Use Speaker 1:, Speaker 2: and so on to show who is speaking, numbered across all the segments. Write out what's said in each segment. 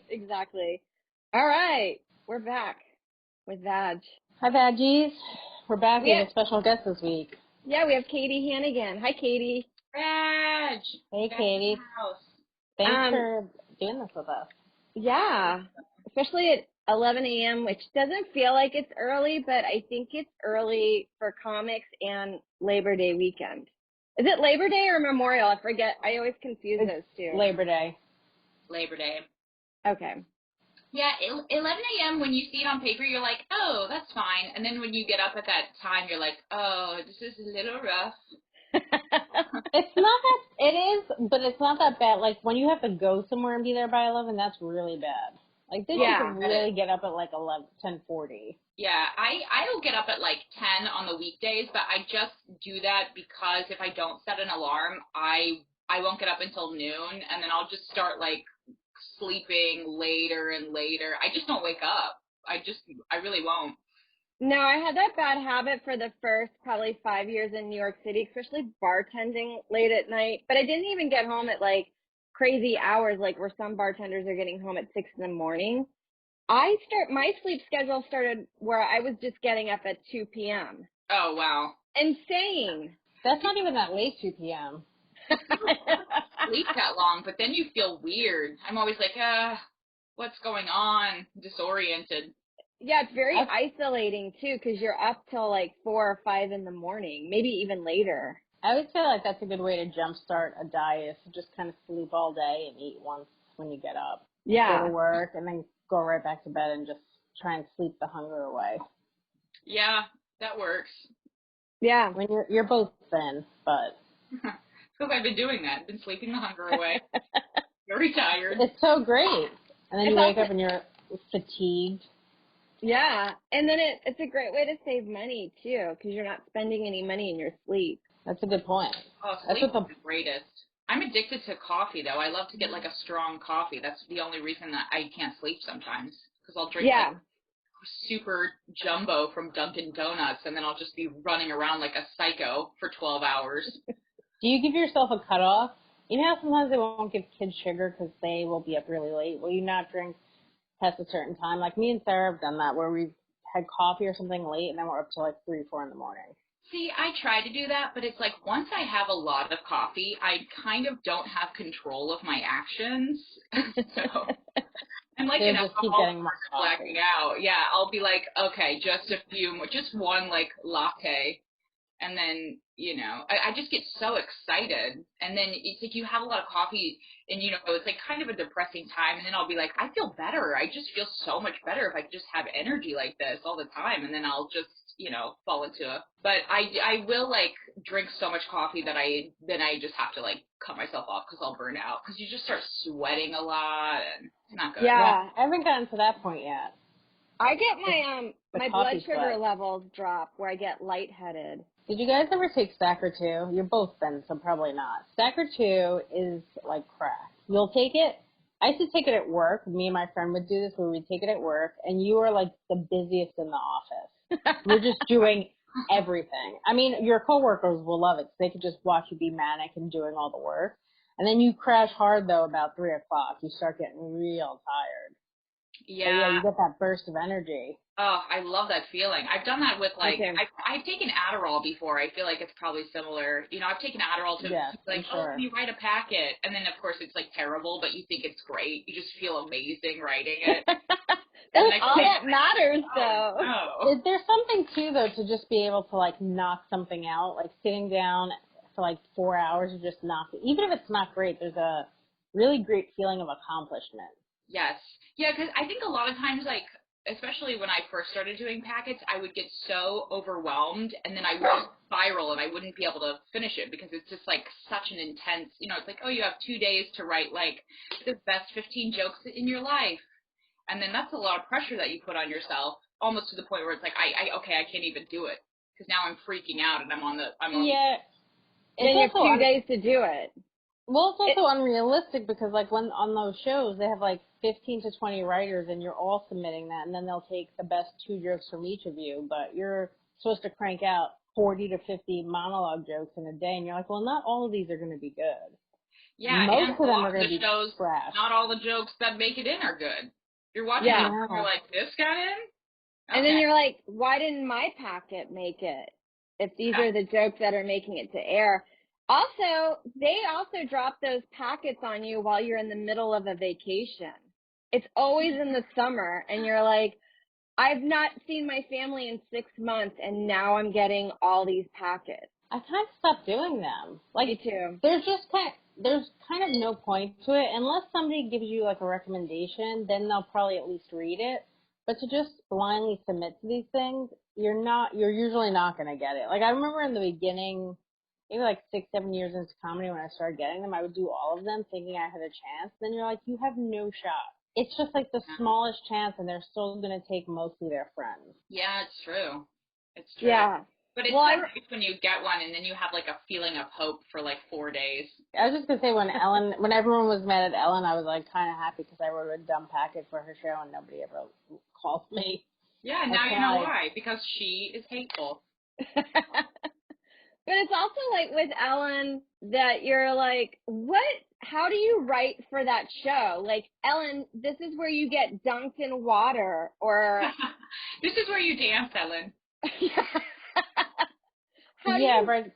Speaker 1: Exactly. All right. We're back with Vag.
Speaker 2: Hi, Veggies. We're back.
Speaker 1: We
Speaker 2: We
Speaker 1: have,
Speaker 2: have a special guest this week.
Speaker 1: we have Katie Hannigan. Hi, Katie.
Speaker 3: Reg,
Speaker 2: Hey,
Speaker 3: back in
Speaker 2: Katie.
Speaker 3: the house.
Speaker 2: Thanks
Speaker 1: Um,
Speaker 2: for doing this with us.
Speaker 1: yeah, especially at 11 a.m., which doesn't feel like it's early, but I think it's early for comics and Labor Day weekend. Is it Labor Day or Memorial? I forget. I always confuse
Speaker 2: It's
Speaker 1: those two.
Speaker 2: Labor Day.
Speaker 3: Labor Day.
Speaker 1: Okay.
Speaker 3: Yeah, 11 a.m. when you see it on paper, you're like, oh, that's fine. And then when you get up at that time, you're like, oh, this is a little rough.
Speaker 2: It's not that, it is, but it's not that bad. Like, when you have to go somewhere and be there by 11, that's really bad. Like, this you can really get up at, like, 10:40.
Speaker 3: Yeah, I'll get up at like 10 on the weekdays, but I just do that because if I don't set an alarm, I won't get up until noon, and then I'll just start like sleeping later and later. I just don't wake up. I really won't.
Speaker 1: No, I had that bad habit for the first probably 5 years in New York City, especially bartending late at night. But I didn't even get home at like crazy hours, like where some bartenders are getting home at 6 in the morning. My sleep schedule started where I was just getting up at 2 p.m.
Speaker 3: Oh, wow.
Speaker 1: Insane.
Speaker 2: That's not even that late, 2 p.m.
Speaker 3: Sleep that long, but then you feel weird. I'm always like, what's going on? Disoriented.
Speaker 1: Yeah, it's very isolating too, because you're up till like 4 or 5 in the morning, maybe even later.
Speaker 2: I would say, like, that's a good way to jumpstart a diet, is to just kind of sleep all day and eat once when you get up.
Speaker 1: Yeah.
Speaker 2: Go to work and then go right back to bed and just try and sleep the hunger away.
Speaker 3: Yeah, that works.
Speaker 1: Yeah.
Speaker 2: I mean, you're both thin, but...
Speaker 3: Because I've been doing that. Been sleeping the hunger away. Very tired.
Speaker 2: It's so great. And then you wake up and you're fatigued.
Speaker 1: Yeah. And then it's a great way to save money, too, because you're not spending any money in your sleep.
Speaker 2: That's a good point.
Speaker 3: Oh, sleep is the greatest. I'm addicted to coffee, though. I love to get, like, a strong coffee. That's the only reason that I can't sleep sometimes. Because I'll drink, like, super jumbo from Dunkin' Donuts, and then I'll just be running around like a psycho for 12 hours.
Speaker 2: Do you give yourself a cutoff? You know how sometimes they won't give kids sugar because they will be up really late? Will you not drink past a certain time? Like me and Sarah have done that, where we've had coffee or something late, and then we're up to like 3, 4 in the morning.
Speaker 3: See, I try to do that, but it's like once I have a lot of coffee, I kind of don't have control of my actions. So I'm like an alcoholic blacking out. Yeah, I'll be like, okay, just one like latte. And then, I just get so excited. And then it's like you have a lot of coffee and, it's like kind of a depressing time. And then I'll be like, I feel better. I just feel so much better if I just have energy like this all the time. And then I'll just, fall into it. But I will like drink so much coffee that I just have to like cut myself off because I'll burn out. Because you just start sweating a lot and it's not good.
Speaker 2: Yeah, I haven't gotten to that point yet.
Speaker 1: I get my blood sugar levels drop where I get lightheaded.
Speaker 2: Did you guys ever take Stacker 2? You're both thin, so probably not. Stacker 2 is like crack. You'll take it. I used to take it at work. Me and my friend would do this where we'd take it at work, and you are like the busiest in the office. You're just doing everything. I mean, your coworkers will love it. They could just watch you be manic and doing all the work. And then you crash hard, though, about 3 o'clock. You start getting real tired.
Speaker 3: Yeah.
Speaker 2: You get that burst of energy.
Speaker 3: Oh, I love that feeling. I've done that with like, I've taken Adderall before. I feel like it's probably similar. I've taken Adderall to can you write a packet? And then of course it's like terrible, but you think it's great. You just feel amazing writing it.
Speaker 1: That's all that matters though.
Speaker 2: No. There's something too though to just be able to like knock something out, like sitting down for like 4 hours and just knock it. Even if it's not great, there's a really great feeling of accomplishment.
Speaker 3: Yes. Yeah, because I think a lot of times, like, especially when I first started doing packets, I would get so overwhelmed, and then I would spiral, and I wouldn't be able to finish it, because it's just, like, such an intense, it's like, oh, you have 2 days to write, like, the best 15 jokes in your life. And then that's a lot of pressure that you put on yourself, almost to the point where it's like, I can't even do it, because now I'm freaking out, and I'm on the...
Speaker 1: And you have 2 days to do it.
Speaker 2: Well, it's also unrealistic because, like, when on those shows, they have, like, 15 to 20 writers, and you're all submitting that, and then they'll take the best 2 jokes from each of you, but you're supposed to crank out 40 to 50 monologue jokes in a day, and you're like, well, not all of these are going to be good.
Speaker 3: Yeah,
Speaker 2: Most
Speaker 3: and
Speaker 2: of
Speaker 3: a
Speaker 2: them
Speaker 3: lot
Speaker 2: are
Speaker 3: of
Speaker 2: going to
Speaker 3: the
Speaker 2: be
Speaker 3: shows,
Speaker 2: trash.
Speaker 3: not all the jokes that make it in are good. You're watching
Speaker 1: Yeah.
Speaker 3: it and you're like, this got in? Okay.
Speaker 1: And then you're like, why didn't my packet make it? If these are the jokes that are making it to air. Also, they also drop those packets on you while you're in the middle of a vacation. It's always in the summer, and you're like, I've not seen my family in 6 months, and now I'm getting all these packets.
Speaker 2: I kind of stopped doing them. Like,
Speaker 1: Me too.
Speaker 2: There's kind of no point to it unless somebody gives you like a recommendation. Then they'll probably at least read it. But to just blindly submit to these things, you're usually not going to get it. Like, I remember in the beginning, maybe like 6-7 years into comedy when I started getting them, I would do all of them thinking I had a chance. Then you're like, you have no shot. It's just like the smallest chance, and they're still going to take mostly their friends.
Speaker 3: Yeah, it's true. It's true.
Speaker 1: Yeah.
Speaker 3: But it's so nice when you get one and then you have like a feeling of hope for like 4 days.
Speaker 2: I was just going to say when everyone was mad at Ellen, I was like kind of happy because I wrote a dumb packet for her show and nobody ever called me.
Speaker 3: Yeah, now you know why. Because she is hateful.
Speaker 1: But it's also like with Ellen that you're like, how do you write for that show? Like, Ellen, this is where you get dunked in water, or
Speaker 3: this is where you dance, Ellen.
Speaker 1: How do you write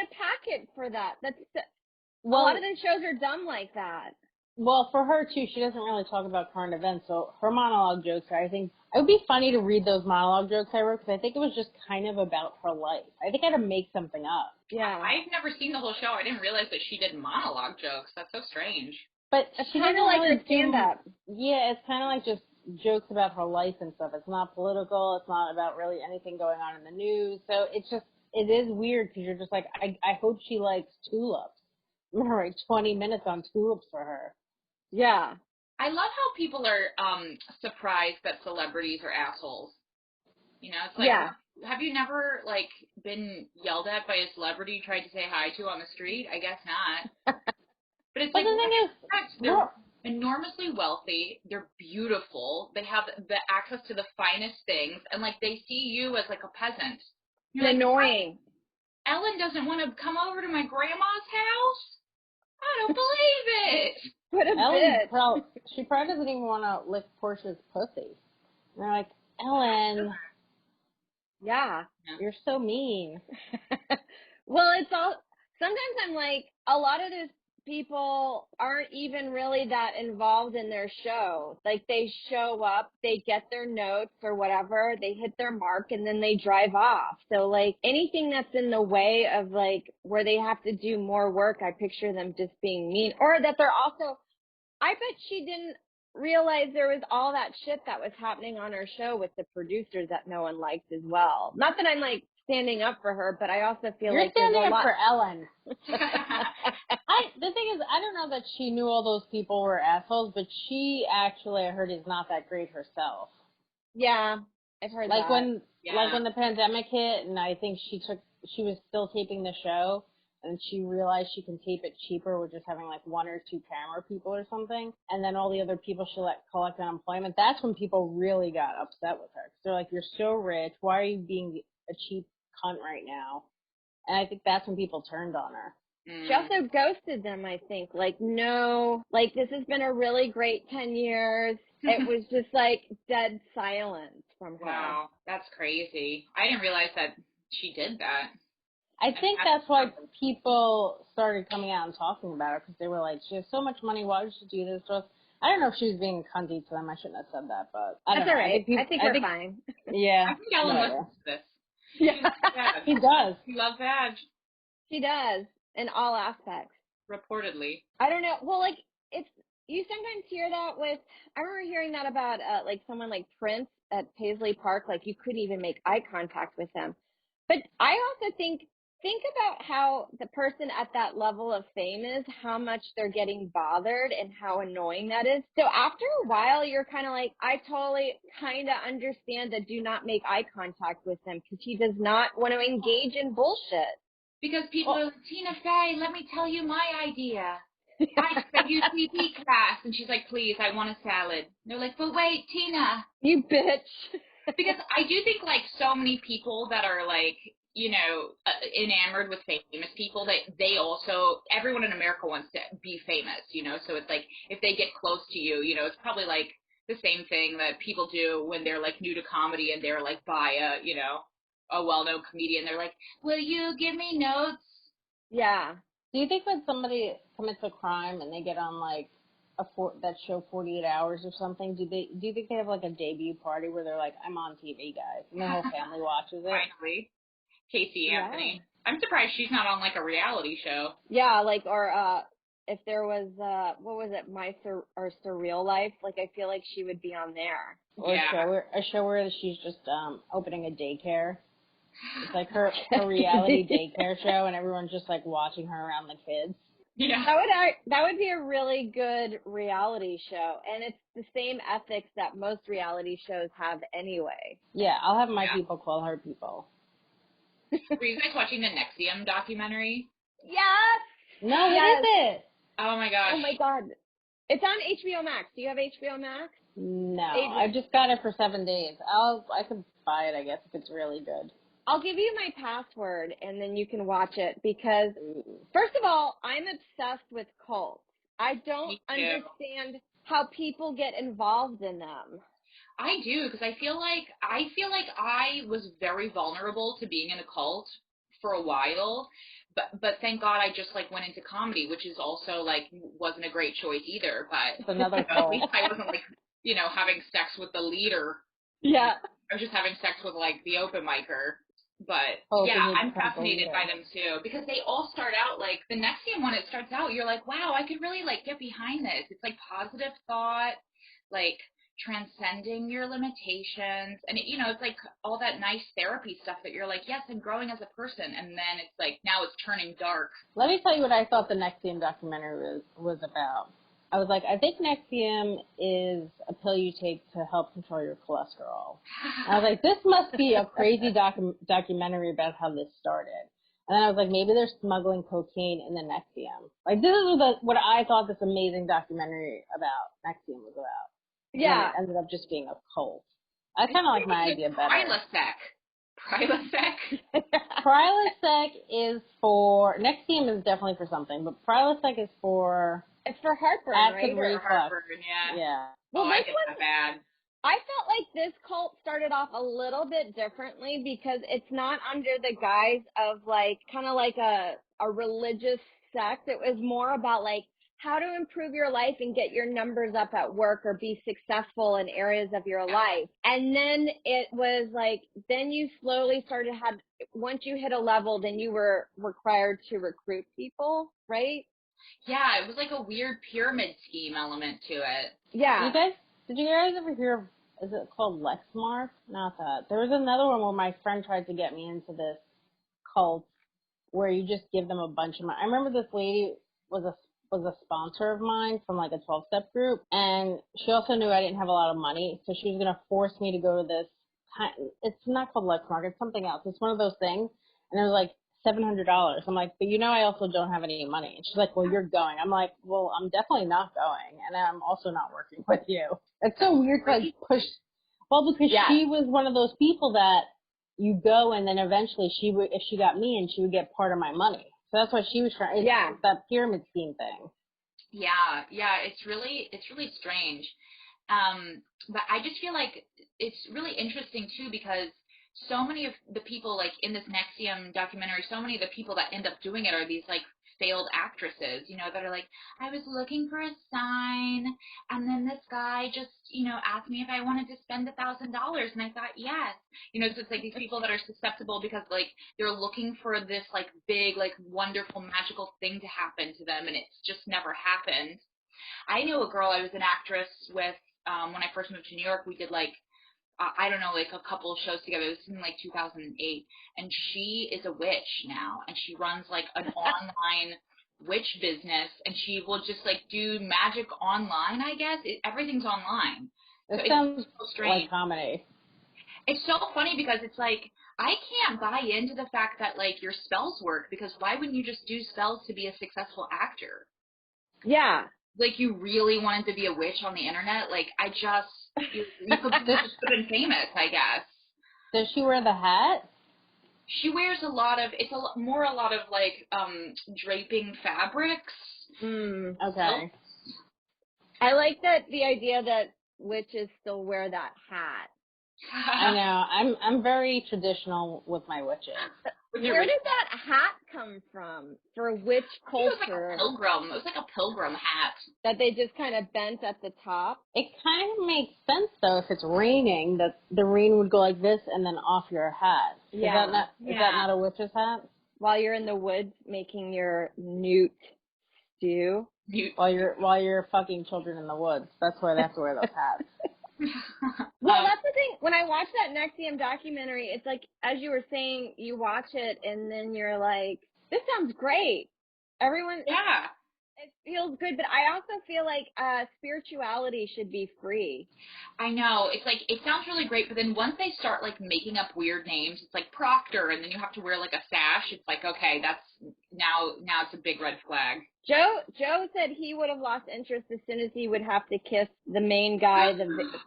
Speaker 1: a packet for that? A lot of the shows are dumb like that.
Speaker 2: Well, for her too, she doesn't really talk about current events, so her monologue jokes, I think, it would be funny to read those monologue jokes I wrote, because I think it was just kind of about her life. I think I had to make something up.
Speaker 1: Yeah.
Speaker 3: I've never seen the whole show. I didn't realize that she did monologue jokes. That's so strange.
Speaker 2: But she didn't
Speaker 1: like
Speaker 2: really
Speaker 1: her stand-up.
Speaker 2: Yeah, it's kind of like just jokes about her life and stuff. It's not political. It's not about really anything going on in the news. So it is weird because you're just like, I hope she likes tulips. I'm going to write 20 minutes on tulips for her.
Speaker 1: Yeah.
Speaker 3: I love how people are surprised that celebrities are assholes. You know, it's like, have you never, like, been yelled at by a celebrity you tried to say hi to on the street? I guess not. But it's like,
Speaker 2: the thing is,
Speaker 3: they're enormously wealthy, they're beautiful, they have the access to the finest things, and, like, they see you as, like, a peasant.
Speaker 1: You're annoying.
Speaker 3: Ellen doesn't want to come over to my grandma's house? I don't believe it.
Speaker 1: What a bitch.
Speaker 2: She probably doesn't even want to lick Portia's pussy. And they're like, Ellen.
Speaker 1: Yeah.
Speaker 2: You're so mean.
Speaker 1: Well, sometimes I'm like, a lot of those people aren't even really that involved in their show. Like, they show up, they get their notes or whatever, they hit their mark, and then they drive off. So, like, anything that's in the way of, like, where they have to do more work, I picture them just being mean. Or that they're also, I bet she didn't realize there was all that shit that was happening on her show with the producers that no one liked as well. Not that I'm, like, standing up for her, but I also feel
Speaker 2: You're
Speaker 1: like there's a lot.
Speaker 2: You're standing up for Ellen. The thing is, I don't know that she knew all those people were assholes, but she actually, I heard, is not that great herself.
Speaker 1: Yeah, I've heard
Speaker 2: like
Speaker 1: that.
Speaker 2: Like when the pandemic hit, and I think she was still taping the show, and she realized she can tape it cheaper with just having like 1 or 2 camera people or something, and then all the other people she let collect unemployment. That's when people really got upset with her. 'Cause they're like, you're so rich, why are you being a cheap cunt right now? And I think that's when people turned on her.
Speaker 1: She also ghosted them, I think. Like, no, like, this has been a really great 10 years. It was just like dead silence from her.
Speaker 3: Wow, that's crazy. I didn't realize that she did that.
Speaker 2: I think that's why people started coming out and talking about her, because they were like, she has so much money, why would she do this to us? I don't know if she was being cunty to them. I shouldn't have said that, but I don't know.
Speaker 1: That's all right. I think we're fine.
Speaker 2: Yeah.
Speaker 3: I think Ellen listens to this.
Speaker 1: Yeah.
Speaker 2: He does.
Speaker 3: She loves Badge.
Speaker 1: She does, in all aspects.
Speaker 3: Reportedly.
Speaker 1: I don't know. Well, like, you sometimes hear that I remember hearing that about, like, someone like Prince at Paisley Park. Like, you couldn't even make eye contact with him. But I also think about how the person at that level of fame is, how much they're getting bothered and how annoying that is. So after a while, you're kind of like, I totally kind of understand that do not make eye contact with him because he does not want to engage in bullshit.
Speaker 3: Because people are like, Tina Fey, let me tell you my idea. I said UCP class. And she's like, please, I want a salad. And they're like, but wait, Tina.
Speaker 1: You bitch.
Speaker 3: Because I do think, like, so many people that are, like, enamored with famous people, they also, everyone in America wants to be famous, so it's like if they get close to you, it's probably like the same thing that people do when they're like new to comedy and they're like by a well-known comedian. They're like, will you give me notes?
Speaker 1: Yeah.
Speaker 2: Do you think when somebody commits a crime and they get on like that show 48 Hours or something, do you think they have like a debut party where they're like, I'm on TV, guys, and their whole family watches it?
Speaker 3: Finally. Casey Anthony. I'm surprised she's not on like a reality show.
Speaker 1: Yeah, like, or if there was what was it, Surreal Life? Like, I feel like she would be on there.
Speaker 2: Or a show where she's just opening a daycare. It's like her reality daycare show, and everyone's just like watching her around the kids.
Speaker 3: Yeah,
Speaker 1: that would be a really good reality show, and it's the same ethics that most reality shows have anyway.
Speaker 2: Yeah, I'll have my people call her people.
Speaker 3: Were you guys watching the NXIVM documentary?
Speaker 1: Yes.
Speaker 2: No, what is it?
Speaker 3: Oh my gosh.
Speaker 1: Oh my god. It's on HBO Max. Do you have HBO Max?
Speaker 2: No, I just got it for 7 days. I could buy it, I guess, if it's really good.
Speaker 1: I'll give you my password, and then you can watch it, because, first of all, I'm obsessed with cults. I don't understand how people get involved in them.
Speaker 3: I do, because I feel like I was very vulnerable to being in a cult for a while, but thank God I just like went into comedy, which is also like wasn't a great choice either. But
Speaker 2: it's another cult.
Speaker 3: At least I wasn't like having sex with the leader.
Speaker 1: Yeah,
Speaker 3: I was just having sex with like the open micer. But I'm fascinated by them too, because they all start out like the NXIVM one. It starts out you're like, wow, I could really like get behind this. It's like positive thought, like transcending your limitations, and it's like all that nice therapy stuff that you're like, yes, I'm growing as a person, and then it's like now it's turning dark.
Speaker 2: Let me tell you what I thought the NXIVM documentary was about. I was like, I think NXIVM is a pill you take to help control your cholesterol. And I was like, this must be a crazy documentary about how this started. And then I was like, maybe they're smuggling cocaine in the NXIVM. Like, this is what I thought this amazing documentary about NXIVM was about.
Speaker 1: Yeah.
Speaker 2: And it ended up just being a cult. I kind of like my idea better. Prilosec is for, NXIVM is definitely for something, but Prilosec is for...
Speaker 1: It's for heartburn,
Speaker 2: acid
Speaker 1: right?
Speaker 2: reflux.
Speaker 3: Heartburn,
Speaker 2: yeah.
Speaker 1: Well,
Speaker 3: I get that bad.
Speaker 1: I felt like this cult started off a little bit differently, because it's not under the guise of like kind of like a religious sect. It was more about like how to improve your life and get your numbers up at work or be successful in areas of your life. And then it was like, then you slowly once you hit a level, then you were required to recruit people, right?
Speaker 3: Yeah, it was like a weird pyramid scheme element to it.
Speaker 1: Yeah.
Speaker 2: Did you guys ever hear of, is it called Lexmark? Not that. There was another one where my friend tried to get me into this cult where you just give them a bunch of money. I remember this lady was a sponsor of mine from like a 12-step group, and she also knew I didn't have a lot of money, so she was going to force me to go to this. It's not called Lexmark, it's something else. It's one of those things, and it was like $700. I'm like, but I also don't have any money. And she's like, well, you're going. I'm like, well, I'm definitely not going, and I'm also not working with you. It's so weird to like push. Well, because she was one of those people that you go, and then eventually if she got me in, she would get part of my money. So that's what she was trying. It's that pyramid scheme thing.
Speaker 3: Yeah, it's really strange. But I just feel like it's really interesting too, because so many of the people like in this NXIVM documentary, so many of the people that end up doing it are these like failed actresses, that are like, I was looking for a sign, and then this guy just, asked me if I wanted to spend $1,000, and I thought yes, so it's like these people that are susceptible because like they're looking for this like big, like wonderful, magical thing to happen to them, and it's just never happened. I knew a girl, I was an actress with, when I first moved to New York, we did like, I don't know, like a couple of shows together. This was in like 2008, and she is a witch now, and she runs like an online witch business, and she will just like do magic online, I guess. Everything's online.
Speaker 2: It sounds so like comedy.
Speaker 3: It's so funny because it's like, I can't buy into the fact that like your spells work, because why wouldn't you just do spells to be a successful actor?
Speaker 1: Yeah.
Speaker 3: Like, you really wanted to be a witch on the internet? Like, you could have been famous, I guess.
Speaker 2: Does she wear the hat?
Speaker 3: She wears a lot of, it's a lot of like, draping fabrics.
Speaker 2: Okay.
Speaker 1: I like that the idea that witches still wear that hat.
Speaker 2: I know. I'm very traditional with my witches.
Speaker 1: Where did that hat come from for witch culture?
Speaker 3: It was like a pilgrim. It was like a pilgrim hat.
Speaker 1: That they just kind of bent at the top?
Speaker 2: It kind of makes sense, though, if it's raining, that the rain would go like this and then off your hat.
Speaker 1: Yeah.
Speaker 2: Is that not a witch's hat?
Speaker 1: While you're in the woods making your newt stew?
Speaker 2: While you're fucking children in the woods. That's why they have to wear those hats.
Speaker 1: Well, that's the thing. When I watched that NXIVM documentary, it's like, as you were saying, you watch it and then you're like, this sounds great. Everyone,
Speaker 3: yeah,
Speaker 1: it feels good, but I also feel like spirituality should be free.
Speaker 3: I know. It's like, it sounds really great, but then once they start like making up weird names, it's like Proctor, and then you have to wear like a sash. It's like, okay, that's now it's a big red flag.
Speaker 1: Joe said he would have lost interest as soon as he would have to kiss the main guy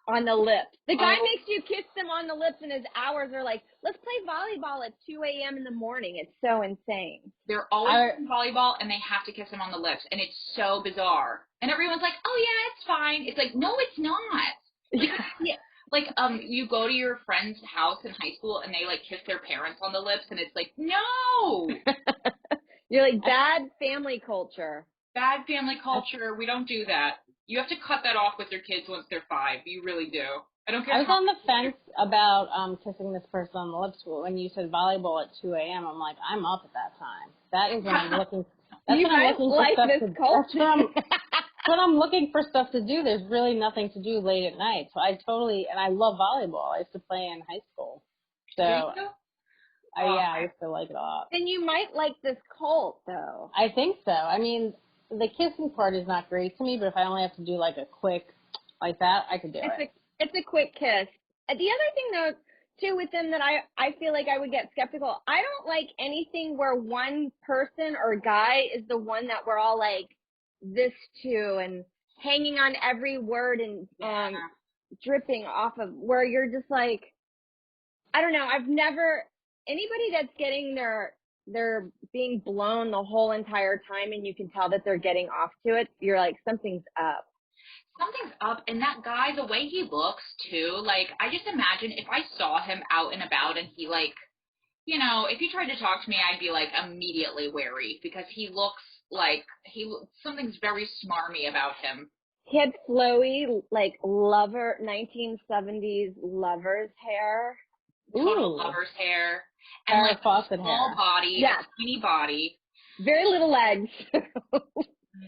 Speaker 1: on the lips. The guy makes you kiss them on the lips, and his hours are like, let's play volleyball at 2 a.m. in the morning. It's so insane.
Speaker 3: They're always playing volleyball, and they have to kiss him on the lips, and it's so bizarre. And everyone's like, oh, yeah, it's fine. It's like, no, it's not. Yeah. Like, you go to your friend's house in high school, and they, like, kiss their parents on the lips, and it's like, no!
Speaker 1: You're like, bad family culture.
Speaker 3: Bad family culture. We don't do that. You have to cut that off with your kids once they're 5. You really do. I don't care.
Speaker 2: I was on the fence about kissing this person on the lips. When you said volleyball at 2 a.m., I'm like, I'm up at that time. That is when I'm looking. That's when I'm looking for stuff to do. When I'm looking for stuff to do, there's really nothing to do late at night. So I love volleyball. I used to play in high school. So. I used to like it a lot.
Speaker 1: Then you might like this cult, though.
Speaker 2: I think so. I mean, the kissing part is not great to me, but if I only have to do like a quick, like that, I could do it.
Speaker 1: It's a quick kiss. The other thing, though, too, with them that I feel like I would get skeptical, I don't like anything where one person or guy is the one that we're all like this to and hanging on every word and dripping off of, where you're just like, I don't know, I've never... Anybody that's getting they're being blown the whole entire time and you can tell that they're getting off to it, you're like, something's up.
Speaker 3: Something's up. And that guy, the way he looks too, like, I just imagine if I saw him out and about and he, like, you know, if he tried to talk to me, I'd be like immediately wary, because he looks like something's very smarmy about him.
Speaker 1: He had flowy, like, 1970s lover's hair.
Speaker 3: Total lover's hair. And like small body, a skinny body.
Speaker 1: Very little legs.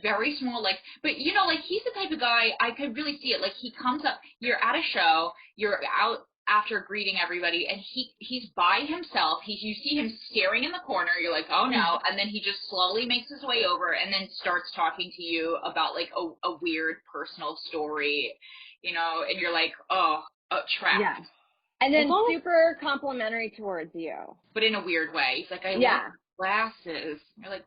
Speaker 3: Very small legs. But, you know, like, he's the type of guy, I could really see it. Like, he comes up, you're at a show, you're out after greeting everybody, and he's by himself. You see him staring in the corner. You're like, oh, no. And then he just slowly makes his way over and then starts talking to you about, like, a weird personal story, you know, and you're like, trapped.
Speaker 1: Yeah. And then super complimentary towards you.
Speaker 3: But in a weird way. He's like, I love glasses. You're like,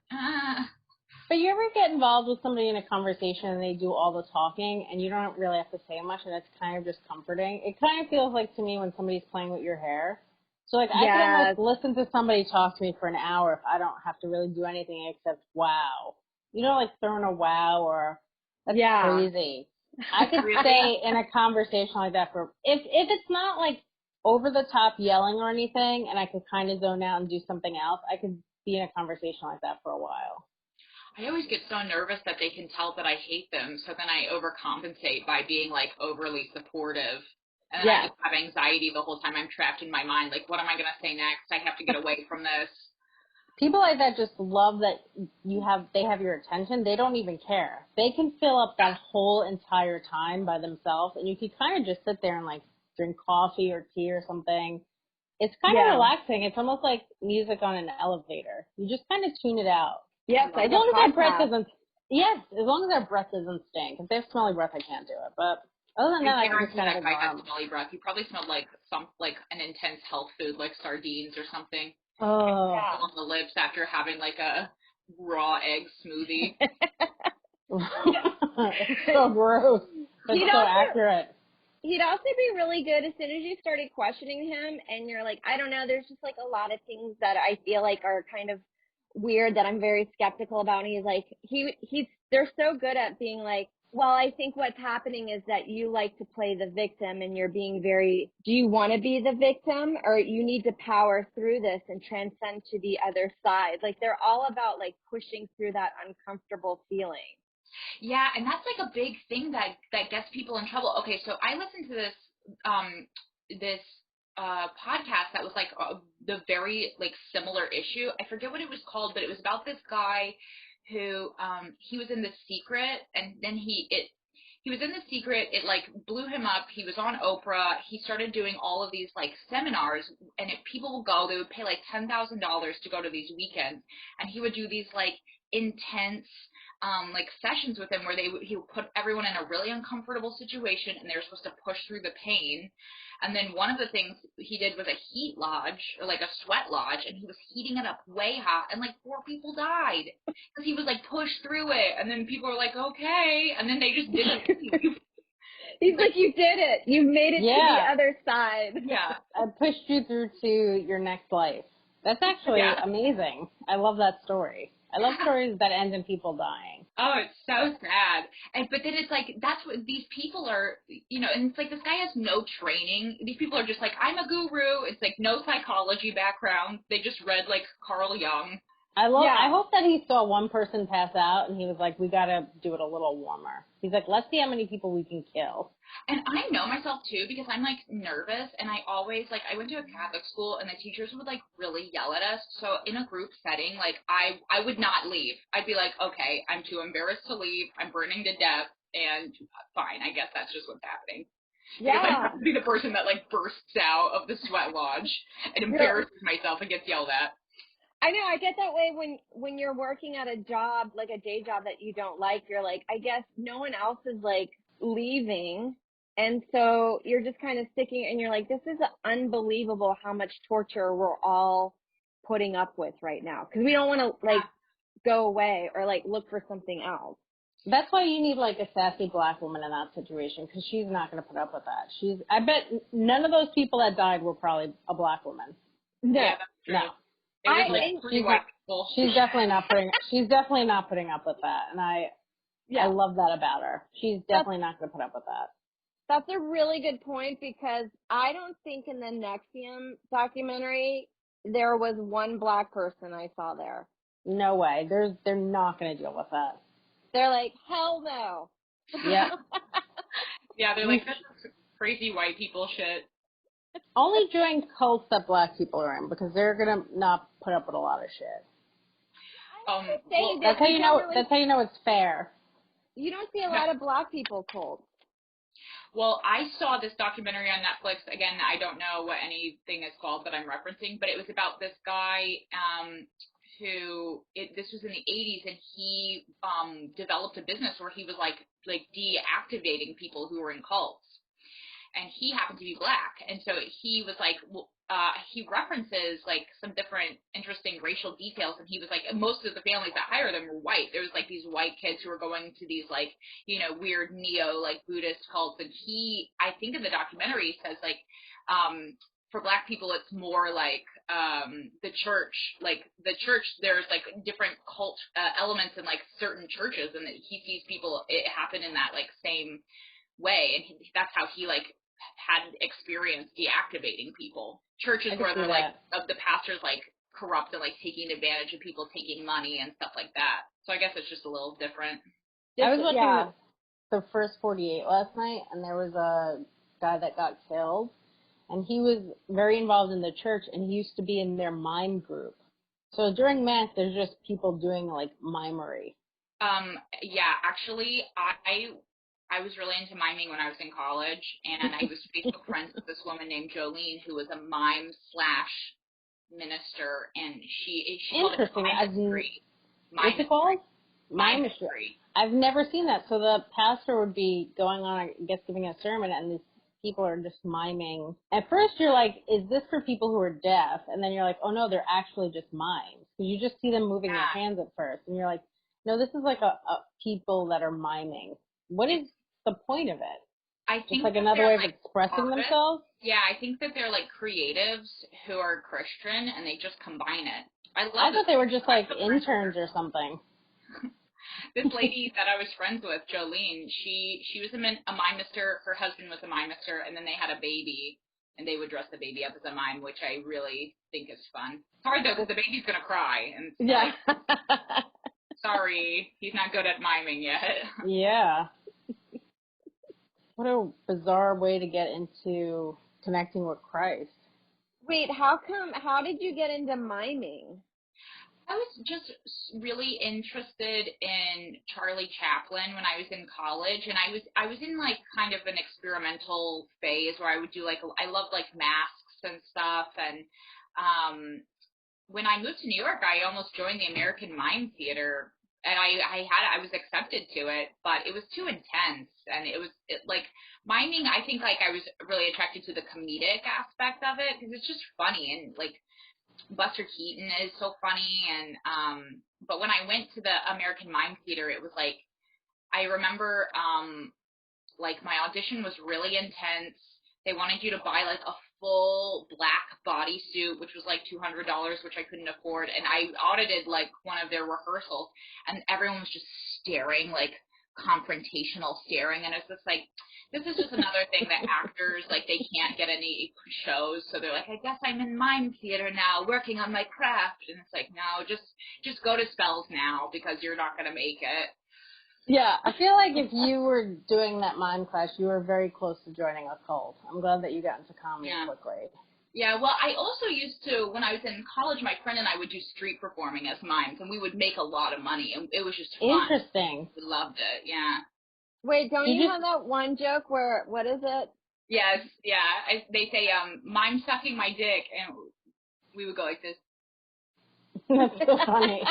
Speaker 2: But you ever get involved with somebody in a conversation and they do all the talking and you don't really have to say much and it's kind of just comforting? It kind of feels like to me when somebody's playing with your hair. So like I can like listen to somebody talk to me for an hour if I don't have to really do anything except wow. You know, like throwing a wow or that's crazy. I could stay in a conversation like that for if it's not like over the top yelling or anything and I could kind of zone out and do something else, I could be in a conversation like that for a while.
Speaker 3: I always get so nervous that they can tell that I hate them, so then I overcompensate by being, like, overly supportive. And then I just have anxiety the whole time. I'm trapped in my mind. Like, what am I going to say next? I have to get away from this.
Speaker 2: People like that just love that they have your attention. They don't even care. They can fill up that whole entire time by themselves, and you can kind of just sit there and, like, drink coffee or tea or something. It's kind of relaxing. It's almost like music on an elevator. You just kind of tune it out.
Speaker 1: Yes,
Speaker 2: as long as their breath doesn't. Yes, as long as their breath doesn't stink. If they have smelly breath, I can't do it. But other than that, I can just kind of
Speaker 3: ignore them. Smelly breath. He probably smelled like an intense health food, like sardines or something.
Speaker 2: Oh.
Speaker 3: On the lips after having like a raw egg smoothie.
Speaker 2: It's so gross. But so accurate.
Speaker 1: he'd also be really good as soon as you started questioning him and you're like, I don't know, there's just like a lot of things that I feel like are kind of weird that I'm very skeptical about. And he's like, they're so good at being like, well, I think what's happening is that you like to play the victim and you're being do you want to be the victim or you need to power through this and transcend to the other side? Like they're all about like pushing through that uncomfortable feeling.
Speaker 3: Yeah, and that's like a big thing that gets people in trouble. Okay, so I listened to this podcast that was like the very like similar issue. I forget what it was called, but it was about this guy who he was in The Secret, and then he was in The Secret. It like blew him up. He was on Oprah. He started doing all of these like seminars, and people would go. They would pay like $10,000 to go to these weekends, and he would do these like intense like sessions with him where he would put everyone in a really uncomfortable situation and they were supposed to push through the pain. And then one of the things he did was a heat lodge or like a sweat lodge, and he was heating it up way hot, and like 4 people died because he was like pushed through it. And then people were like, okay, and then they just didn't leave.
Speaker 1: He's like, you did it. You made it to the other side.
Speaker 2: Yeah, I pushed you through to your next life. That's actually amazing. I love that story. I love stories that end in people dying.
Speaker 3: Oh, it's so sad. But then it's like, that's what these people are, and it's like this guy has no training. These people are just like, I'm a guru. It's like no psychology background. They just read like Carl Jung.
Speaker 2: I hope that he saw one person pass out and he was like, we got to do it a little warmer. He's like, let's see how many people we can kill.
Speaker 3: And I know myself too, because I'm like nervous, and I always like, I went to a Catholic school and the teachers would like really yell at us. So in a group setting, like I would not leave. I'd be like, okay, I'm too embarrassed to leave. I'm burning to death, and fine. I guess that's just what's happening.
Speaker 1: Yeah.
Speaker 3: Because I have to be the person that like bursts out of the sweat lodge and embarrasses myself and gets yelled at.
Speaker 1: I know, I get that way when you're working at a job, like a day job that you don't like. You're like, I guess no one else is like leaving. And so you're just kind of sticking and you're like, this is unbelievable how much torture we're all putting up with right now. Because we don't want to like go away or like look for something else.
Speaker 2: That's why you need like a sassy black woman in that situation, because she's not going to put up with that. I bet none of those people that died were probably a black woman.
Speaker 1: No.
Speaker 3: Yeah, that's true.
Speaker 2: No. She's definitely not putting up with that, and I love that about her. She's definitely not going to put up with that.
Speaker 1: That's a really good point, because I don't think in the NXIVM documentary there was one black person I saw there.
Speaker 2: No way. They're not going to deal with that.
Speaker 1: They're like, hell no.
Speaker 2: Yeah.
Speaker 3: Yeah, they're like, that's crazy white people shit.
Speaker 2: Only join cults that black people are in, because they're going to not put up with a lot of shit. That's how you know it's fair.
Speaker 1: You don't see a lot of black people cults.
Speaker 3: Well, I saw this documentary on Netflix. Again, I don't know what anything is called that I'm referencing, but it was about this guy this was in the 80s, and he developed a business where he was like deactivating people who were in cults. And he happened to be black. And so he was like, he references like some different interesting racial details. And he was like, most of the families that hire them were white. There was like these white kids who were going to these like, weird neo like Buddhist cults. And I think in the documentary says like, for black people, it's more like the church. Like the church, there's like different cult elements in like certain churches. And that he sees people, it happen in that like same way. And that's how he like had experience deactivating people. Churches where they're like, of the pastors like corrupt and like taking advantage of people, taking money and stuff like that. So I guess it's just a little different.
Speaker 2: I was watching the first 48 last night, and there was a guy that got killed, and he was very involved in the church, and he used to be in their mime group. So during Mass, there's just people doing like mimery.
Speaker 3: Yeah, actually, I was really into miming when I was in college, and I was Facebook friends with this woman named Jolene, who was a mime / minister, and she called it mimistry.
Speaker 2: What's it called? Mimistry. I've never seen that. So the pastor would be going on, I guess, giving a sermon, and these people are just miming. At first, you're like, is this for people who are deaf? And then you're like, oh no, they're actually just mimes. Because you just see them moving their hands at first, and you're like, no, this is like a people that are miming. What is the point of it?
Speaker 3: I think
Speaker 2: it's like
Speaker 3: that
Speaker 2: another
Speaker 3: they're
Speaker 2: way of
Speaker 3: like
Speaker 2: expressing
Speaker 3: artists.
Speaker 2: themselves.
Speaker 3: Yeah, I think that they're like creatives who are Christian and they just combine it. I
Speaker 2: I
Speaker 3: love
Speaker 2: thought
Speaker 3: this.
Speaker 2: they were just like interns or something.
Speaker 3: This lady that I was friends with, Jolene, she was a mister. Her husband was a mister, and then they had a baby, and they would dress the baby up as a mime, which I really think is fun. It's hard though because the baby's gonna cry, and it's like, sorry, he's not good at miming yet.
Speaker 2: Yeah. What a bizarre way to get into connecting with Christ.
Speaker 1: Wait, how did you get into miming?
Speaker 3: I was just really interested in Charlie Chaplin when I was in college, and I was in like kind of an experimental phase where I would do like I loved like masks and stuff, and when I moved to New York, I almost joined the American Mime Theater, and I was accepted to it, but it was too intense, and like miming. I think like I was really attracted to the comedic aspect of it because it's just funny and like Buster Keaton is so funny, and but when I went to the American Mime Theater, it was like I remember like my audition was really intense. They wanted you to buy like a full black bodysuit, which was like $200, which I couldn't afford, and I audited like one of their rehearsals, and everyone was just staring, like confrontational staring, and it's just like this is just another thing that actors like they can't get any shows, so they're like, I guess I'm in mime theater now, working on my craft, and it's like, no, just go to Spells now because you're not gonna make it.
Speaker 2: Yeah, I feel like if you were doing that mime class, you were very close to joining a cult. I'm glad that you got into comedy quickly.
Speaker 3: Yeah, well, I also used to, when I was in college, my friend and I would do street performing as mimes, and we would make a lot of money, and it was just fun.
Speaker 2: Interesting.
Speaker 3: We loved it, yeah.
Speaker 1: Wait, don't you have that one joke where, what is it?
Speaker 3: Yes, yeah. They say, mime sucking my dick, and we would go like this.
Speaker 2: That's so funny.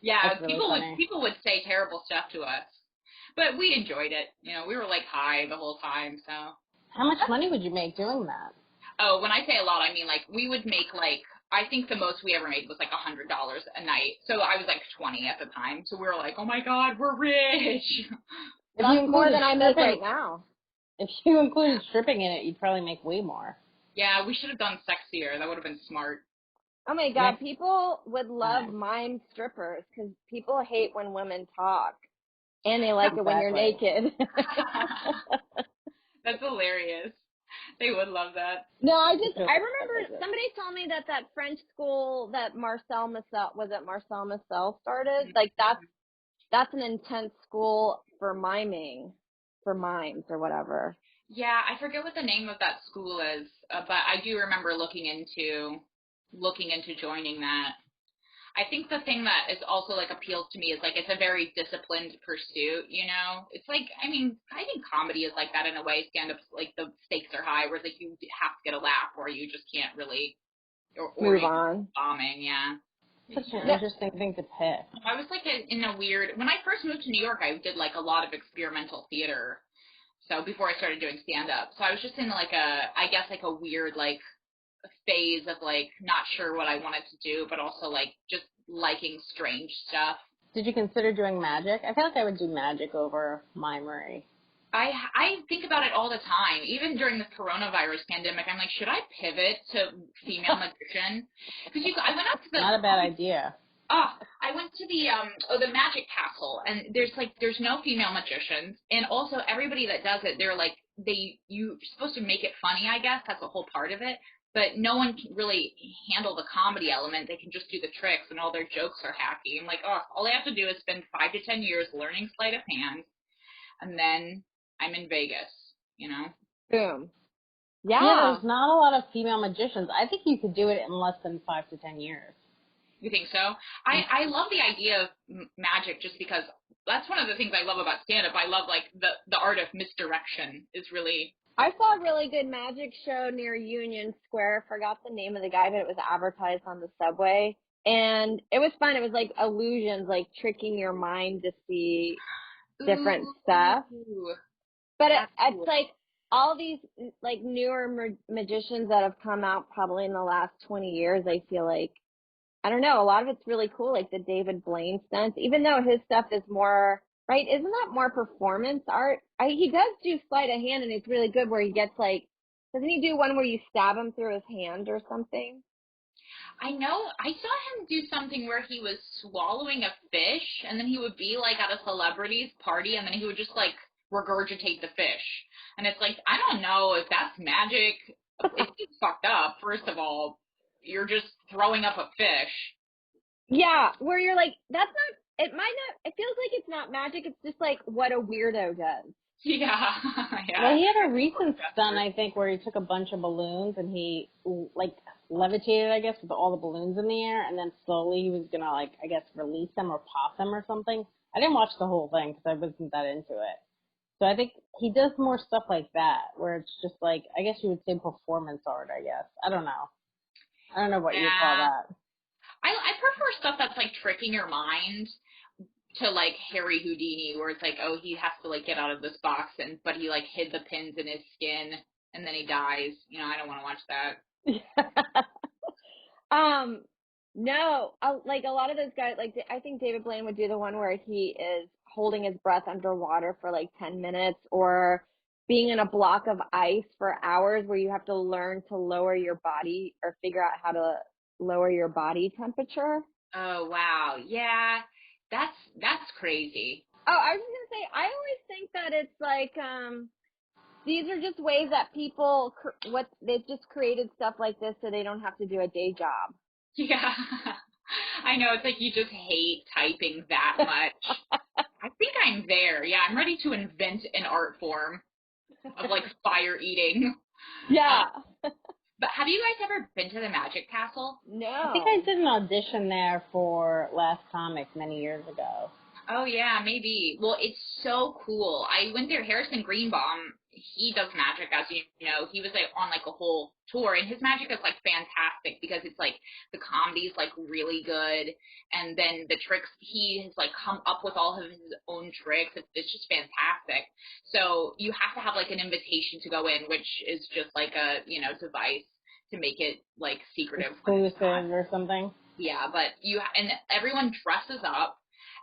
Speaker 3: Yeah,
Speaker 2: really
Speaker 3: people would say terrible stuff to us, but we enjoyed it. You know, we were like high the whole time. So.
Speaker 2: How much money would you make doing that?
Speaker 3: Oh, when I say a lot, I mean like we would make like I think the most we ever made was like $100 a night. So I was like 20 at the time. So we were like, oh my God, we're rich.
Speaker 1: That's more than I make right now.
Speaker 2: If you included stripping in it, you'd probably make way more.
Speaker 3: Yeah, we should have done sexier. That would have been smart.
Speaker 1: Oh my God, people would love mime strippers because people hate when women talk, and they like it when you're naked.
Speaker 3: That's hilarious. They would love that.
Speaker 1: No, I remember somebody told me that French school that Marcel Marcel started, like that's an intense school for miming, for mimes or whatever.
Speaker 3: Yeah, I forget what the name of that school is, but I do remember looking into joining that. I think the thing that is also like appeals to me is like it's a very disciplined pursuit, you know? It's like I think comedy is like that in a way. Stand up like the stakes are high where like you have to get a laugh or you just can't really or
Speaker 1: move on.
Speaker 3: Bombing, yeah.
Speaker 2: Such an interesting thing to pick.
Speaker 3: I was like in a weird when I first moved to New York I did like a lot of experimental theater. So before I started doing stand up. So I was just in like a weird like phase of like not sure what I wanted to do, but also like just liking strange stuff.
Speaker 2: Did you consider doing magic? I feel like I would do magic over mimery.
Speaker 3: I think about it all the time. Even during the coronavirus pandemic, I'm like, should I pivot to female magician? Because I went up to the
Speaker 2: not a bad idea.
Speaker 3: I went to the Magic Castle, and there's no female magicians, and also everybody that does it, they're like you're supposed to make it funny, I guess that's the whole part of it. But no one can really handle the comedy element. They can just do the tricks, and all their jokes are hacky. I'm like, all I have to do is spend 5 to 10 years learning sleight of hand, and then I'm in Vegas, you know?
Speaker 1: Boom.
Speaker 2: Yeah, there's not a lot of female magicians. I think you could do it in less than 5 to 10 years.
Speaker 3: You think so? I love the idea of magic just because that's one of the things I love about stand-up. I love, like, the art of misdirection is really...
Speaker 1: I saw a really good magic show near Union Square. Forgot the name of the guy, but it was advertised on the subway. And it was fun. It was like illusions, like tricking your mind to see different stuff. But it's like all these like newer magicians that have come out probably in the last 20 years, I feel like, I don't know, a lot of it's really cool, like the David Blaine stunts, even though his stuff is more Right? Isn't that more performance art? He does do sleight of hand, and it's really good where he gets like, doesn't he do one where you stab him through his hand or something?
Speaker 3: I know, I saw him do something where he was swallowing a fish, and then he would be, like, at a celebrity's party, and then he would just, like, regurgitate the fish. And it's like, I don't know if that's magic. It's fucked up, first of all. You're just throwing up a fish.
Speaker 1: Yeah, where you're like, that's not, it might not, it feels like it's not magic, it's just like what a weirdo does.
Speaker 3: Yeah. Yeah.
Speaker 2: Well, he had a recent stunt, I think, where he took a bunch of balloons and he, like, levitated, I guess, with all the balloons in the air, and then slowly he was going to, like, I guess, release them or pop them or something. I didn't watch the whole thing because I wasn't that into it. So I think he does more stuff like that, where it's just like, I guess you would say performance art, I guess. I don't know. I don't know what you call that.
Speaker 3: I prefer stuff that's, like, tricking your mind to, like, Harry Houdini, where it's like, oh, he has to, like, get out of this box, but he, like, hid the pins in his skin, and then he dies. You know, I don't want to watch that.
Speaker 1: No, like a lot of those guys, like I think David Blaine would do the one where he is holding his breath underwater for like 10 minutes, or being in a block of ice for hours where you have to learn to lower your body or figure out how to lower your body temperature.
Speaker 3: Oh, wow. Yeah, that's crazy.
Speaker 1: Oh, I was just gonna say, I always think that it's like, these are just ways that people, they've just created stuff like this so they don't have to do a day job.
Speaker 3: Yeah. I know, it's like you just hate typing that much. I think I'm there. Yeah, I'm ready to invent an art form of, like, fire eating.
Speaker 1: Yeah.
Speaker 3: But have you guys ever been to the Magic Castle?
Speaker 1: No.
Speaker 2: I think I did an audition there for Last Comic many years ago.
Speaker 3: Oh, yeah, maybe. Well, it's so cool. I went there. Harrison Greenbaum, he does magic, as you know. He was, like, on, like, a whole tour, and his magic is, like, fantastic because it's, like, the comedy's, like, really good, and then the tricks, he has, like, come up with all of his own tricks. It's just fantastic. So you have to have, like, an invitation to go in, which is just, like, a, you know, device to make it, like, secretive.
Speaker 2: Exclusive or something.
Speaker 3: Yeah, but and everyone dresses up.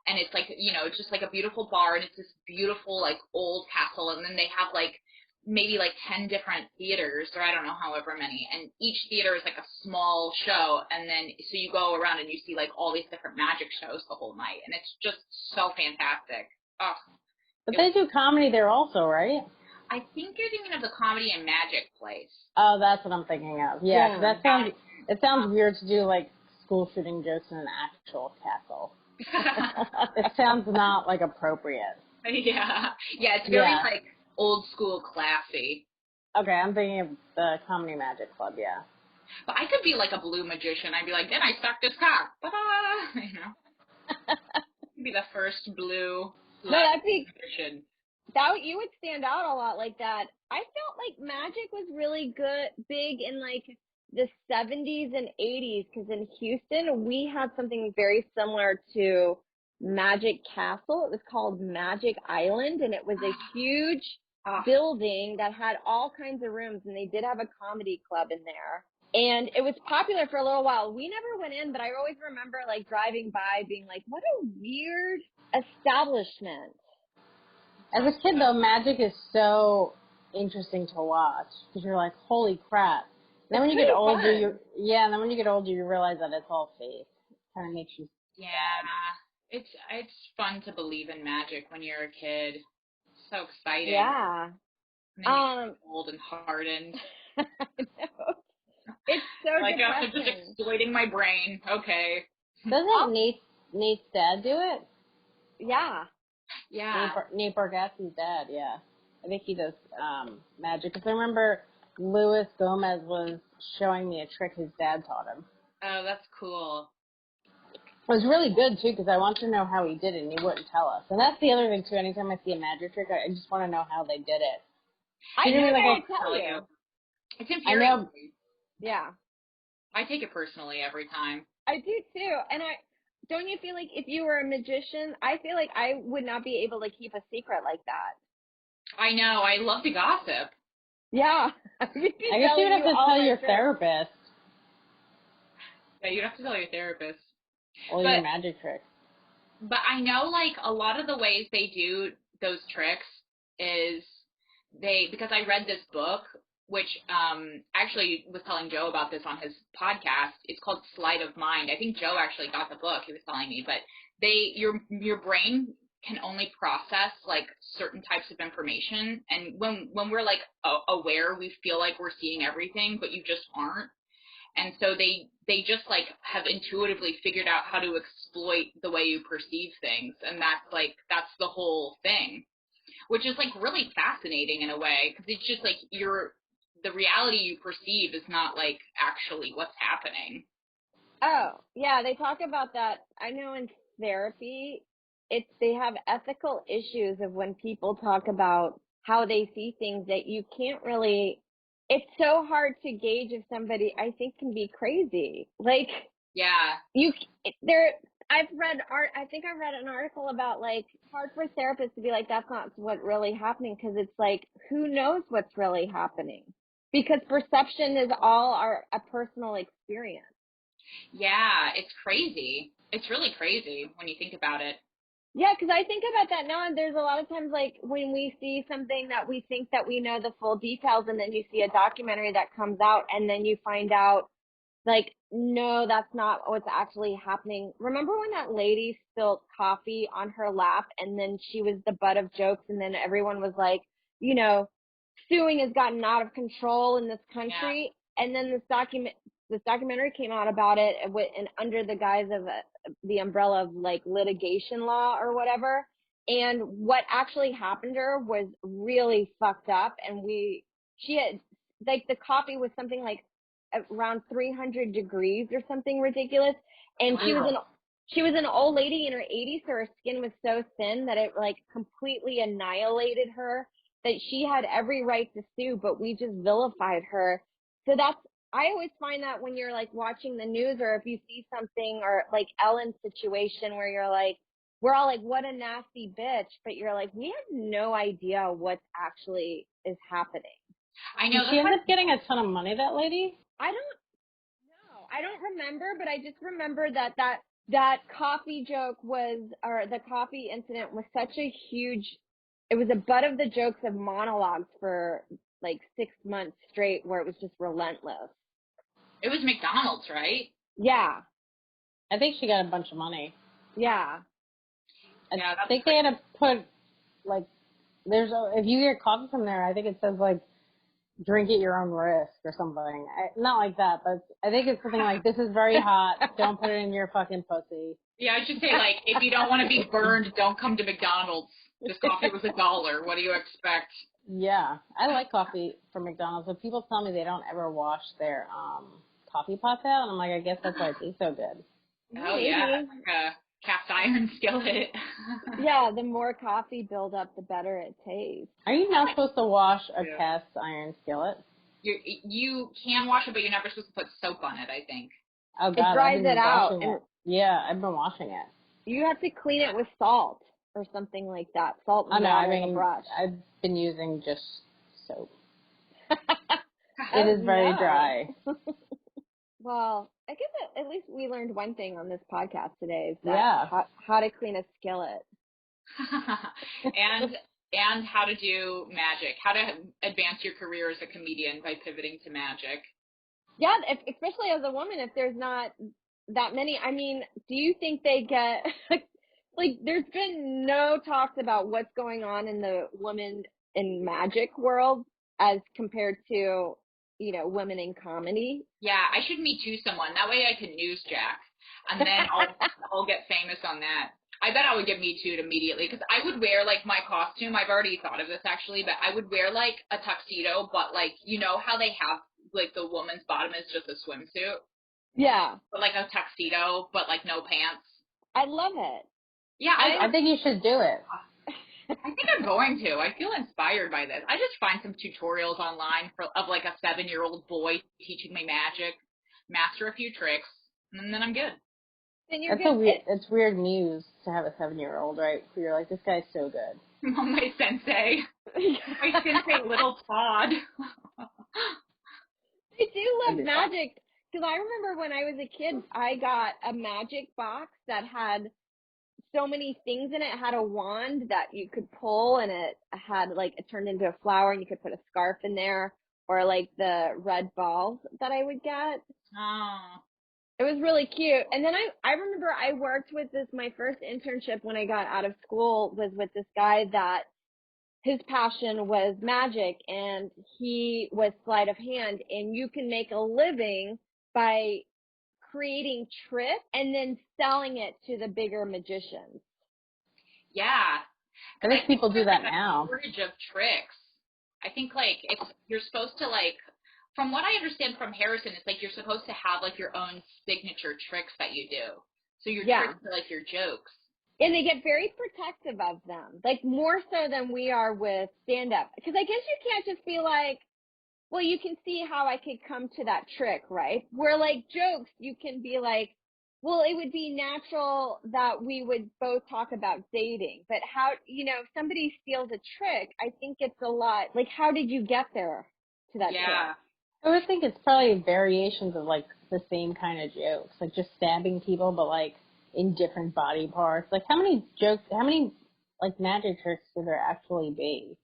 Speaker 3: And it's like, you know, it's just like a beautiful bar, and it's this beautiful, like, old castle. And then they have, like, maybe, like, 10 different theaters, or I don't know, however many. And each theater is, like, a small show. And then, so you go around and you see, like, all these different magic shows the whole night. And it's just so fantastic. Oh,
Speaker 2: but they do comedy there also, right?
Speaker 3: I think you're thinking of the Comedy and Magic place.
Speaker 2: Oh, that's what I'm thinking of. Yeah, yeah. It sounds weird to do, like, school shooting jokes in an actual castle. It sounds not, like, appropriate.
Speaker 3: Yeah. Yeah, it's very, like, old school classy.
Speaker 2: Okay, I'm thinking of the Comedy Magic Club, yeah.
Speaker 3: But I could be, like, a blue magician. I'd be like, then I suck this cock. Ta-da! You know? Be the first blue magician.
Speaker 1: That, you would stand out a lot like that. I felt like magic was really big in, like, the 70s and 80s, because in Houston we had something very similar to Magic Castle. It was called Magic Island, and it was a huge building that had all kinds of rooms, and they did have a comedy club in there. And it was popular for a little while. We never went in, but I always remember, like, driving by being like, what a weird establishment.
Speaker 2: As a kid, though, magic is so interesting to watch because you're like, holy crap. Then when you get older, and then when you get older, you realize that it's all fake. Kind of makes you sad.
Speaker 3: It's fun to believe in magic when you're a kid. It's so exciting.
Speaker 1: Yeah.
Speaker 3: And then you get old and hardened.
Speaker 1: I know. It's so
Speaker 3: like,
Speaker 1: depressing.
Speaker 3: I'm just exploiting my brain. Okay.
Speaker 2: Doesn't Nate's dad do it?
Speaker 1: Yeah.
Speaker 3: Yeah.
Speaker 2: Nate Bargatze's dad, yeah. I think he does magic. Because I remember Luis Gomez was showing me a trick his dad taught him.
Speaker 3: Oh, that's cool.
Speaker 2: It was really good, too, because I wanted to know how he did it, and he wouldn't tell us. And that's the other thing, too. Anytime I see a magic trick, I just want to know how they did it.
Speaker 1: I never tell you.
Speaker 3: It's infuriating.
Speaker 2: I know.
Speaker 1: Yeah.
Speaker 3: I take it personally every time.
Speaker 1: I do, too. And don't you feel like if you were a magician, I feel like I would not be able to keep a secret like that.
Speaker 3: I know. I love to gossip.
Speaker 1: Yeah.
Speaker 2: I guess you would have to tell your therapist.
Speaker 3: Yeah, you'd have to tell your therapist.
Speaker 2: All your magic tricks.
Speaker 3: But I know, like, a lot of the ways they do those tricks is because I read this book, which actually was telling Joe about this on his podcast. It's called Sleight of Mind. I think Joe actually got the book. He was telling me, but your brain can only process like certain types of information, and when we're like aware, we feel like we're seeing everything, but you just aren't. And so they just like have intuitively figured out how to exploit the way you perceive things, and that's the whole thing, which is like really fascinating in a way, because it's just like the reality you perceive is not like actually what's happening.
Speaker 1: Oh, yeah, they talk about that. I know in therapy, they have ethical issues of when people talk about how they see things that you can't really, it's so hard to gauge if somebody, I think, can be crazy. Like,
Speaker 3: Yeah.
Speaker 1: I've read I think I read an article about like, it's hard for therapists to be like, that's not what's really happening, because it's like, who knows what's really happening? Because perception is all a personal experience.
Speaker 3: Yeah, it's crazy. It's really crazy when you think about it.
Speaker 1: Yeah, because I think about that now, and there's a lot of times, like, when we see something that we think that we know the full details, and then you see a documentary that comes out, and then you find out, like, no, that's not what's actually happening. Remember when that lady spilled coffee on her lap, and then she was the butt of jokes, and then everyone was like, suing has gotten out of control in this country, and then this documentary came out about it, and under the guise of the umbrella of like litigation law or whatever. And what actually happened to her was really fucked up. And she had, like, the coffee was something like around 300 degrees or something ridiculous. And she was an old lady in her 80s, so her skin was so thin that it like completely annihilated her, that she had every right to sue, but we just vilified her. So I always find that when you're like watching the news, or if you see something, or like Ellen's situation where you're like, we're all like, what a nasty bitch, but you're like, we have no idea what actually is happening.
Speaker 3: I know.
Speaker 2: Did she end up getting a ton of money, that lady?
Speaker 1: I don't know. I don't remember, but I just remember that coffee joke or the coffee incident was such a huge, it was a butt of the jokes of monologues for like 6 months straight, where it was just relentless.
Speaker 3: It was McDonald's, right?
Speaker 1: Yeah.
Speaker 2: I think she got a bunch of money.
Speaker 1: Yeah.
Speaker 2: I think they had to put, like, if you get coffee from there, I think it says, like, drink at your own risk or something. Not like that, but I think it's something like, this is very hot, don't put it in your fucking pussy.
Speaker 3: Yeah, I should say, like, if you don't want to be burned, don't come to McDonald's. This coffee was $1. What do you expect?
Speaker 2: Yeah, I like coffee from McDonald's, but people tell me they don't ever wash their coffee pots out, and I'm like, I guess that's why it tastes so good.
Speaker 3: Oh, yeah, like a cast iron skillet.
Speaker 1: Yeah, the more coffee buildup, the better it tastes.
Speaker 2: Are you not supposed to wash a cast iron skillet?
Speaker 3: You can wash it, but you're never supposed to put soap on it, I think.
Speaker 2: Oh, God,
Speaker 1: it dries it out.
Speaker 2: Yeah, I've been washing it.
Speaker 1: You have to clean it with salt or something like that. Salt and water and a brush.
Speaker 2: I've been using just soap. It is very dry.
Speaker 1: Well, I guess at least we learned one thing on this podcast today, is that how to clean a skillet.
Speaker 3: and how to do magic, how to advance your career as a comedian by pivoting to magic.
Speaker 1: Yeah, especially as a woman, if there's not that many. I mean, do you think they get like there's been no talks about what's going on in the women in magic world as compared to, women in comedy?
Speaker 3: Yeah, I should Me Too someone. That way I can newsjack, and then I'll get famous on that. I bet I would get Me Too'd immediately, because I would wear, like, my costume. I've already thought of this, actually, but I would wear, like, a tuxedo, but, like, you know how they have, like, the woman's bottom is just a swimsuit?
Speaker 1: Yeah.
Speaker 3: But, like, a tuxedo, but, like, no pants.
Speaker 1: I love it.
Speaker 3: Yeah,
Speaker 2: I think you should do it.
Speaker 3: I think I'm going to. I feel inspired by this. I just find some tutorials online of, like, a 7-year-old boy teaching me magic, master a few tricks, and then I'm good.
Speaker 2: It's weird news to have a 7-year-old, right? You're like, this guy's so good.
Speaker 3: My sensei. My sensei, little Todd.
Speaker 1: I do love magic, because I remember when I was a kid, I got a magic box that had so many things in it. It had a wand that you could pull, and it had like, it turned into a flower, and you could put a scarf in there, or like the red balls that I would get.
Speaker 3: Oh.
Speaker 1: It was really cute. And then I remember I worked with my first internship when I got out of school was with this guy that his passion was magic, and he was sleight of hand, and you can make a living by creating tricks and then selling it to the bigger magicians.
Speaker 3: Yeah.
Speaker 2: I think people do that now.
Speaker 3: Shortage of tricks. I think like you're supposed to like, from what I understand from Harrison, it's like you're supposed to have like your own signature tricks that you do. So your tricks are like your jokes.
Speaker 1: And they get very protective of them, like more so than we are with stand-up. Because I guess you can't just be like, well, you can see how I could come to that trick, right? Where like jokes, you can be like, well, it would be natural that we would both talk about dating. But how, if somebody steals a trick, I think it's a lot. Like, how did you get there to that trick?
Speaker 2: I would think it's probably variations of like the same kind of jokes, like just stabbing people, but like in different body parts. Like how many like magic tricks would there actually be?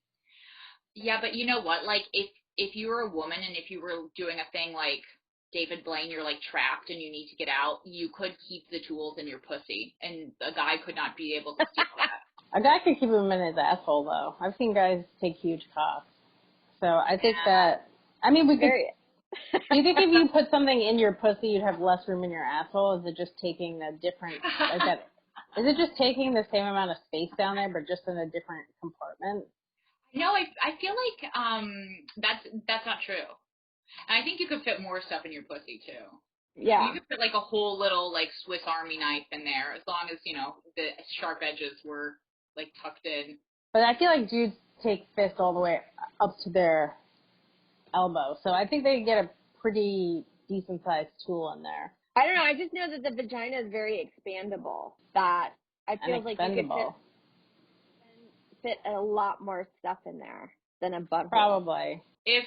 Speaker 3: Yeah, but you know what? Like if you were a woman and if you were doing a thing like David Blaine, you're like trapped and you need to get out, you could keep the tools in your pussy, and a guy could not be able to steal that.
Speaker 2: A guy could keep them in his asshole, though. I've seen guys take huge cocks. So I think that, I mean, we could. Do you think if you put something in your pussy, you'd have less room in your asshole? Is it just taking a different, like that? Is it just taking the same amount of space down there, but just in a different compartment?
Speaker 3: No, I feel like that's not true. And I think you could fit more stuff in your pussy too.
Speaker 1: Yeah.
Speaker 3: You could fit like a whole little like Swiss Army knife in there, as long as the sharp edges were like tucked in.
Speaker 2: But I feel like dudes take fists all the way up to their elbow, so I think they get a pretty decent sized tool in there.
Speaker 1: I don't know. I just know that the vagina is very expandable. That I feel like you could fit a lot more stuff in there than a butthole.
Speaker 2: Probably.
Speaker 3: If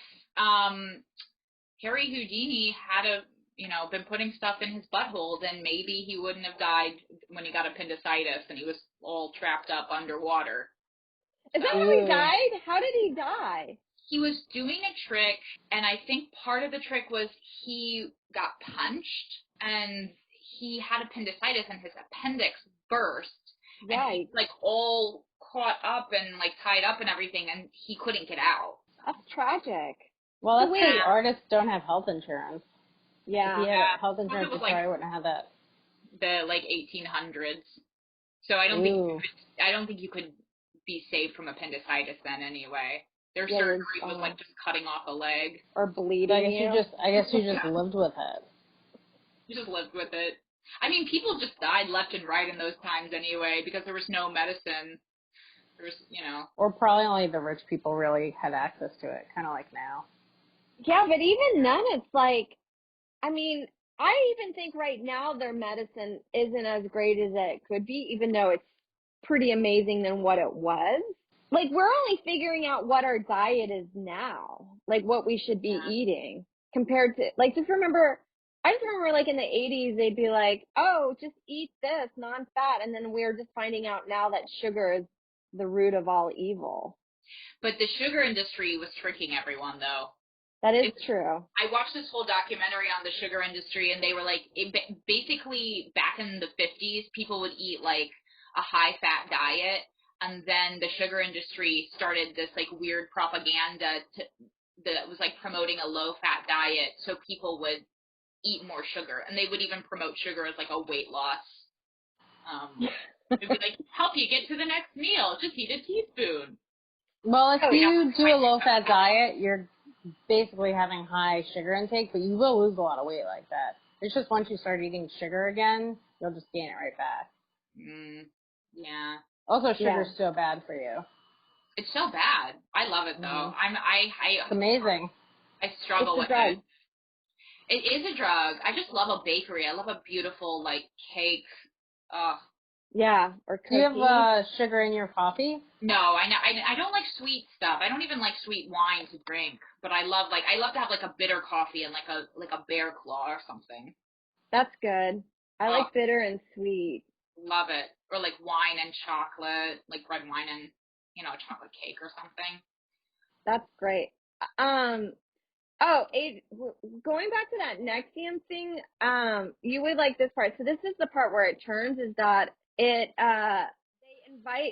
Speaker 3: Harry Houdini had been putting stuff in his butthole, then maybe he wouldn't have died when he got appendicitis and he was all trapped up underwater.
Speaker 1: Is that how he died? How did he die?
Speaker 3: He was doing a trick, and I think part of the trick was he got punched, and he had appendicitis, and his appendix burst.
Speaker 1: Right.
Speaker 3: And he's like all caught up and like tied up and everything, and he couldn't get out.
Speaker 1: That's tragic.
Speaker 2: Well, that's why artists don't have health insurance.
Speaker 1: Yeah.
Speaker 2: If he had health insurance, he probably wouldn't have that.
Speaker 3: The like 1800s. So I don't think you could be saved from appendicitis then anyway. Their surgery was like just cutting off a leg
Speaker 1: or bleeding.
Speaker 2: I guess you just lived with it.
Speaker 3: You just lived with it. I mean, people just died left and right in those times anyway because there was no medicine. There was,
Speaker 2: Or probably only the rich people really had access to it, kind of like now.
Speaker 1: Yeah, but even then, it's like, I mean, I even think right now their medicine isn't as great as it could be, even though it's pretty amazing than what it was. Like, we're only figuring out what our diet is now, like what we should be eating compared to, like, I just remember like in the 80s, they'd be like, oh, just eat this, non-fat. And then we're just finding out now that sugar is the root of all evil.
Speaker 3: But the sugar industry was tricking everyone, though.
Speaker 1: That is true.
Speaker 3: I watched this whole documentary on the sugar industry, and they were like, basically back in the 50s, people would eat like a high-fat diet. And then the sugar industry started this like weird propaganda that was like promoting a low-fat diet so people would eat more sugar. And they would even promote sugar as like a weight loss. It would be like, help you get to the next meal. Just eat a teaspoon.
Speaker 2: Well, if you do a low-fat diet, you're basically having high sugar intake, but you will lose a lot of weight like that. It's just once you start eating sugar again, you'll just gain it right back.
Speaker 3: Yeah.
Speaker 2: Also, sugar's so bad for you.
Speaker 3: It's so bad. I love it though.
Speaker 2: It's amazing.
Speaker 3: I struggle with it. It is a drug. I just love a bakery. I love a beautiful like cake.
Speaker 1: Yeah, or cookies.
Speaker 2: Do you have sugar in your coffee?
Speaker 3: No, I don't like sweet stuff. I don't even like sweet wine to drink. But I love to have like a bitter coffee and like a bear claw or something.
Speaker 1: That's good. I like bitter and sweet.
Speaker 3: Love it. or like wine and chocolate, like red wine and, you know, a chocolate cake or something.
Speaker 1: That's great. Going back to that NXIVM thing, you would like this part. So this is the part where it turns, is that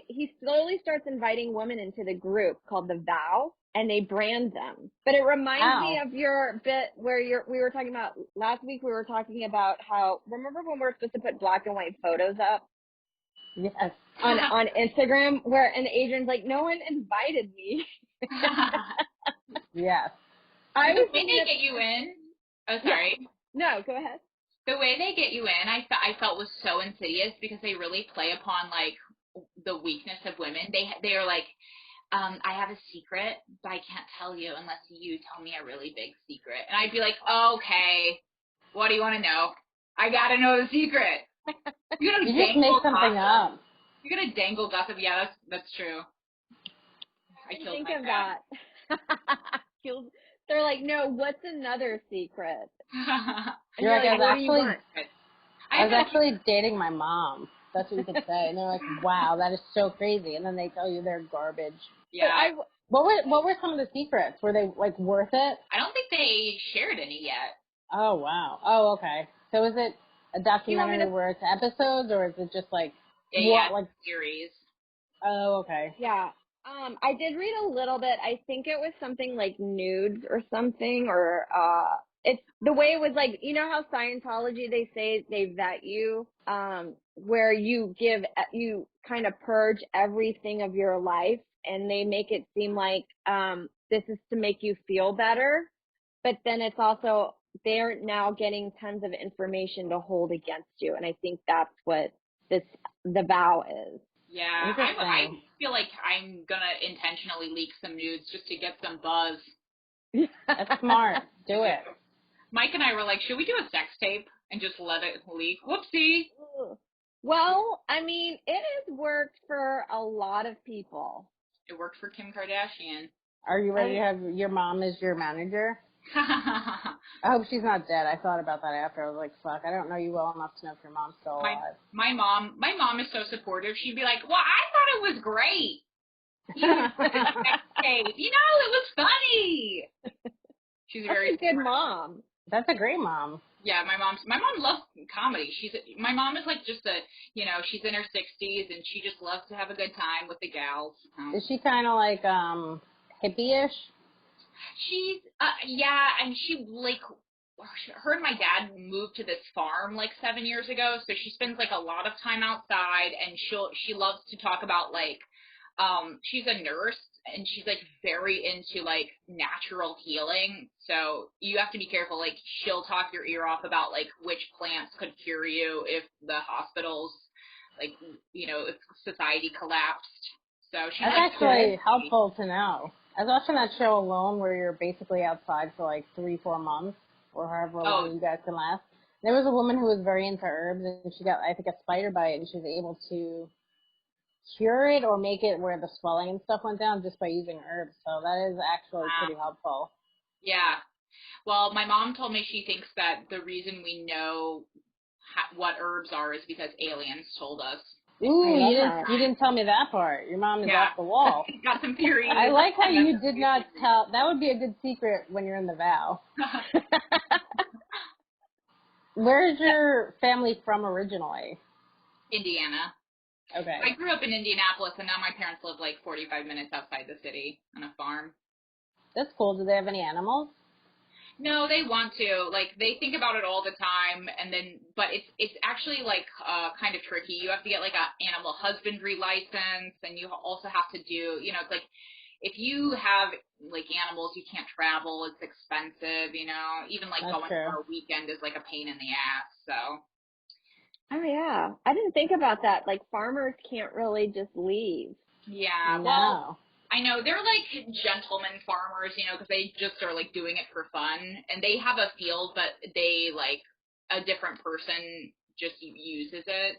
Speaker 1: he slowly starts inviting women into the group called the Vow, and they brand them. But it reminds me of your bit where we were talking about last week. We were talking about how, remember when we were supposed to put black and white photos up?
Speaker 2: Yes.
Speaker 1: On Instagram, and Adrienne's like, no one invited me.
Speaker 2: Yes.
Speaker 3: The way they get you in. Oh, sorry.
Speaker 1: Yeah. No, go ahead.
Speaker 3: The way they get you in, I felt was so insidious, because they really play upon like the weakness of women. They are like, I have a secret, but I can't tell you unless you tell me a really big secret. And I'd be like, okay, what do you want to know? I gotta know the secret. You're gonna
Speaker 2: you just make something up.
Speaker 3: You're gonna dangle gossip. Yeah, that's true. I killed
Speaker 1: think
Speaker 3: my
Speaker 1: of
Speaker 3: cat.
Speaker 1: that. They're like, no, what's another secret?
Speaker 2: You're like,
Speaker 1: what do you want?
Speaker 2: I was actually dating my mom. That's what you could say. And they're like, wow, that is so crazy. And then they tell you they're garbage.
Speaker 3: Yeah.
Speaker 2: What were some of the secrets? Were they like worth it?
Speaker 3: I don't think they shared any yet.
Speaker 2: Oh, wow. Oh, okay. So is it a documentary where it's episodes, or is it just like
Speaker 3: series?
Speaker 2: Oh, okay.
Speaker 1: Yeah. I did read a little bit. I think it was something like nudes or something, or it's the way it was like, you know how Scientology, they say they vet you, where you kind of purge everything of your life, and they make it seem like this is to make you feel better, but then it's also, they're now getting tons of information to hold against you, and I think that's what the Vow is.
Speaker 3: Yeah, I feel like I'm gonna intentionally leak some nudes just to get some buzz.
Speaker 2: That's smart. Do it.
Speaker 3: Mike and I were like, should we do a sex tape and just let it leak? Whoopsie.
Speaker 1: Well, I mean, it has worked for a lot of people.
Speaker 3: It worked for Kim Kardashian.
Speaker 2: Are you ready to have your mom as your manager? I hope she's not dead. I thought about that after. I was like, fuck, I don't know you well enough to know if your mom's still alive.
Speaker 3: My mom is so supportive. She'd be like, well, I thought it was great. You know, it was funny. She's very
Speaker 1: a good mom.
Speaker 2: That's a great mom.
Speaker 3: Yeah, my mom loves comedy. My mom is like just she's in her 60s and she just loves to have a good time with the gals.
Speaker 2: Is she kind of like hippie-ish?
Speaker 3: She's and she like her and my dad moved to this farm like 7 years ago, so she spends like a lot of time outside, and she loves to talk about like she's a nurse, and she's like very into like natural healing, so you have to be careful. Like she'll talk your ear off about like which plants could cure you if the hospitals, like, if society collapsed. So she's
Speaker 2: that's actually helpful to know. I was watching that show Alone, where you're basically outside for like 3-4 months, or however long you guys can last. There was a woman who was very into herbs, and she got, I think, a spider bite, and she was able to cure it or make it where the swelling and stuff went down just by using herbs. So that is actually pretty helpful.
Speaker 3: Yeah. Well, my mom told me she thinks that the reason we know what herbs are is because aliens told us.
Speaker 2: Ooh, you didn't tell me that part. Your mom is off the wall.
Speaker 3: Got some theories.
Speaker 2: I like how you did not tell. That would be a good secret when you're in the vow. Where's your family from originally?
Speaker 3: Indiana.
Speaker 2: Okay.
Speaker 3: I grew up in Indianapolis, and now my parents live like 45 minutes outside the city on a farm.
Speaker 2: That's cool. Do they have any animals?
Speaker 3: No, they want to. Like, they think about it all the time, but it's actually like kind of tricky. You have to get like a animal husbandry license, and you also have to do, it's like if you have like animals, you can't travel. It's expensive, Even like going for a weekend is like a pain in the ass. So.
Speaker 1: Oh yeah, I didn't think about that. Like farmers can't really just leave.
Speaker 3: Yeah.
Speaker 2: No.
Speaker 3: Well, I know they're like gentleman farmers, because they just are like doing it for fun, and they have a field, but they like a different person just uses it.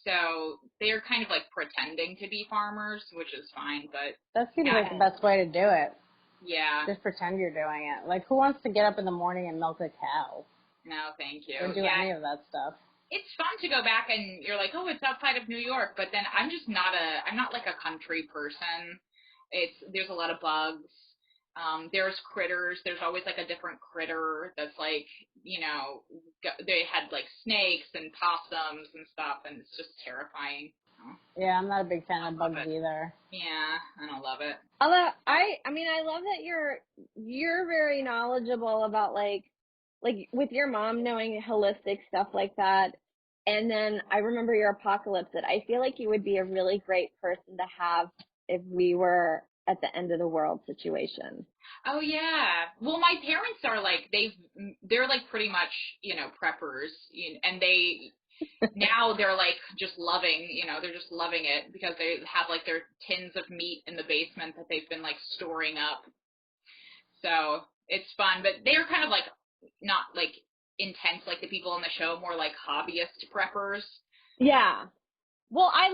Speaker 3: So they're kind of like pretending to be farmers, which is fine, but
Speaker 2: that seems like the best way to do it.
Speaker 3: Yeah.
Speaker 2: Just pretend you're doing it. Like, who wants to get up in the morning and milk a cow?
Speaker 3: No, thank you.
Speaker 2: Or do any of that stuff.
Speaker 3: it's fun to go back and you're like, oh, it's outside of New York, but then I'm not like a country person. There's a lot of bugs. There's critters. There's always like a different critter that's like, they had like snakes and possums and stuff, and it's just terrifying.
Speaker 2: Yeah, I'm not a big fan of bugs either.
Speaker 3: Yeah, I don't love it.
Speaker 1: Although I love that you're very knowledgeable about like with your mom knowing holistic stuff like that. And then I remember your apocalypse that I feel like you would be a really great person to have if we were at the end of the world situation.
Speaker 3: Oh yeah. Well, my parents are like they're like pretty much, preppers, and now they're like just loving, they're just loving it because they have like their tins of meat in the basement that they've been like storing up. So it's fun, but they're kind of like not like intense like the people on the show, more like hobbyist preppers.
Speaker 1: Yeah. Well, I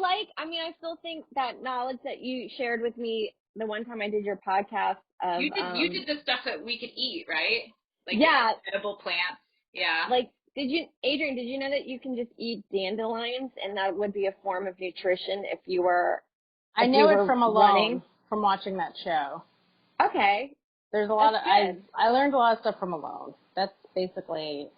Speaker 1: still think that knowledge that you shared with me the one time I did your podcast of,
Speaker 3: you did the stuff that we could eat, right? Like
Speaker 1: yeah,
Speaker 3: edible plants. Yeah.
Speaker 1: Like, Adrienne, did you know that you can just eat dandelions and that would be a form of nutrition if you were
Speaker 2: I know it from Alone, from watching that show.
Speaker 1: Okay.
Speaker 2: There's a lot of, I learned a lot of stuff from Alone. That's basically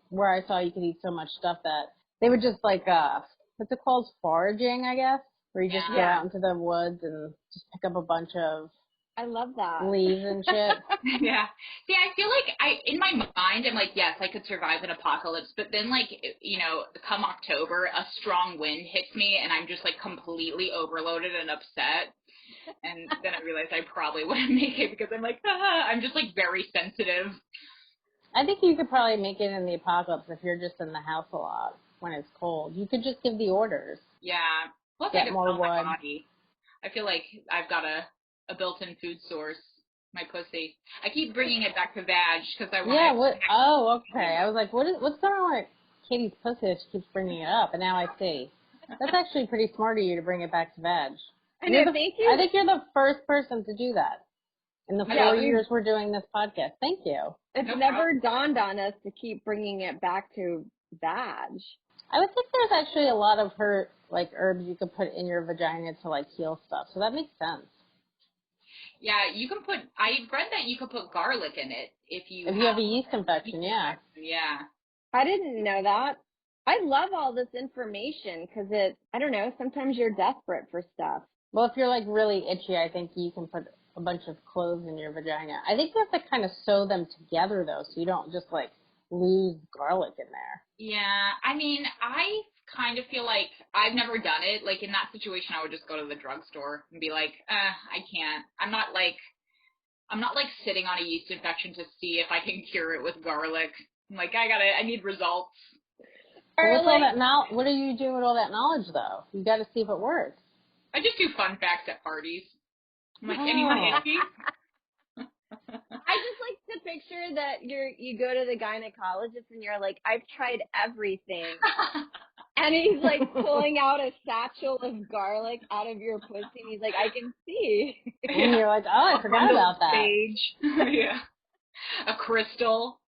Speaker 2: where I saw you could eat so much stuff that they would just like, what's it called? Foraging, I guess, where you just go out into the woods and just pick up a bunch of
Speaker 1: I love that.
Speaker 2: leaves and shit.
Speaker 3: Yeah. See, I feel like in my mind, I'm like, yes, I could survive an apocalypse, but then like, come October, a strong wind hits me and I'm just like completely overloaded and upset. And then I realized I probably wouldn't make it because I'm like, I'm just like very sensitive.
Speaker 2: I think you could probably make it in the apocalypse if you're just in the house a lot when it's cold. You could just give the orders.
Speaker 3: Yeah. Plus
Speaker 2: get more wood.
Speaker 3: My body. I feel like I've got a built-in food source. My pussy. I keep bringing it back to vag because I want.
Speaker 2: Yeah. What? Oh, okay. I was like, what's going on with Katie's pussy? She keeps bringing it up, and now I see. That's actually pretty smart of you to bring it back to vag.
Speaker 1: Thank you.
Speaker 2: I think you're the first person to do that in the 4 years we're doing this podcast. Thank you.
Speaker 1: It's never dawned on us to keep bringing it back to vag.
Speaker 2: I would think there's actually a lot of herbs you could put in your vagina to like heal stuff. So that makes sense.
Speaker 3: Yeah, I've read that you could put garlic in it if you
Speaker 2: have a yeast infection, yeah.
Speaker 3: Yeah.
Speaker 1: I didn't know that. I love all this information because I don't know, sometimes you're desperate for stuff.
Speaker 2: Well, if you're like really itchy, I think you can put a bunch of cloves in your vagina. I think you have to kind of sew them together though, so you don't just like lose garlic in there.
Speaker 3: Yeah, I mean, I kind of feel like I've never done it. Like in that situation, I would just go to the drugstore and be like, I can't. I'm not like sitting on a yeast infection to see if I can cure it with garlic. I'm like, I need results.
Speaker 2: What are you doing with all that knowledge though? You got to see if it works.
Speaker 3: I just do fun facts at parties. I'm like, anyone itchy?
Speaker 1: I just like to picture that you go to the gynecologist and you're like, I've tried everything. And he's like pulling out a satchel of garlic out of your pussy and he's like, I can see.
Speaker 2: And you're like, oh, I forgot about that.
Speaker 3: Yeah. A crystal.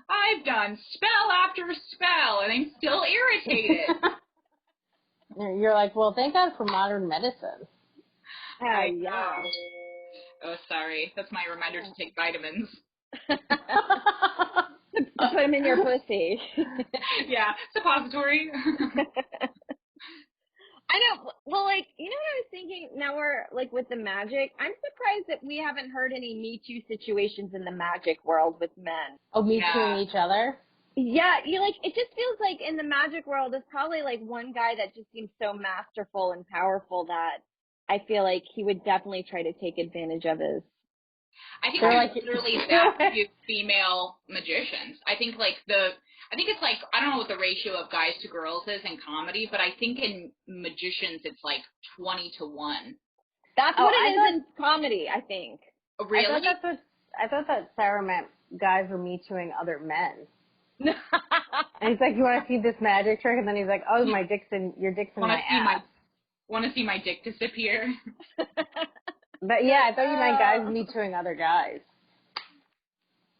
Speaker 3: I've done spell after spell and I'm still irritated.
Speaker 2: You're like, well, thank God for modern medicine.
Speaker 1: Yeah.
Speaker 3: Oh, sorry. That's my reminder to take vitamins.
Speaker 1: Put them in your pussy.
Speaker 3: Yeah, suppository.
Speaker 1: I know. Well, like, you know what I was thinking? Now we're, like, with the magic. I'm surprised that we haven't heard any Me Too situations in the magic world with men.
Speaker 2: Oh, Me Tooing each other?
Speaker 1: Yeah, it just feels like in the magic world, there's probably, like, one guy that just seems so masterful and powerful that I feel like he would definitely try to take advantage of his.
Speaker 3: I think there's literally that few female magicians. I think it's like, I don't know what the ratio of guys to girls is in comedy, but I think in magicians it's like 20 to 1.
Speaker 1: That's what it is in comedy, I think.
Speaker 3: Oh, really?
Speaker 2: I thought that Sarah meant guys were Me Tooing other men. And he's like, you want to see this magic trick? And then he's like, oh, your dick's in my ass.
Speaker 3: Want to see my dick disappear?
Speaker 2: But yeah, I thought you meant guys Me Tooing other guys.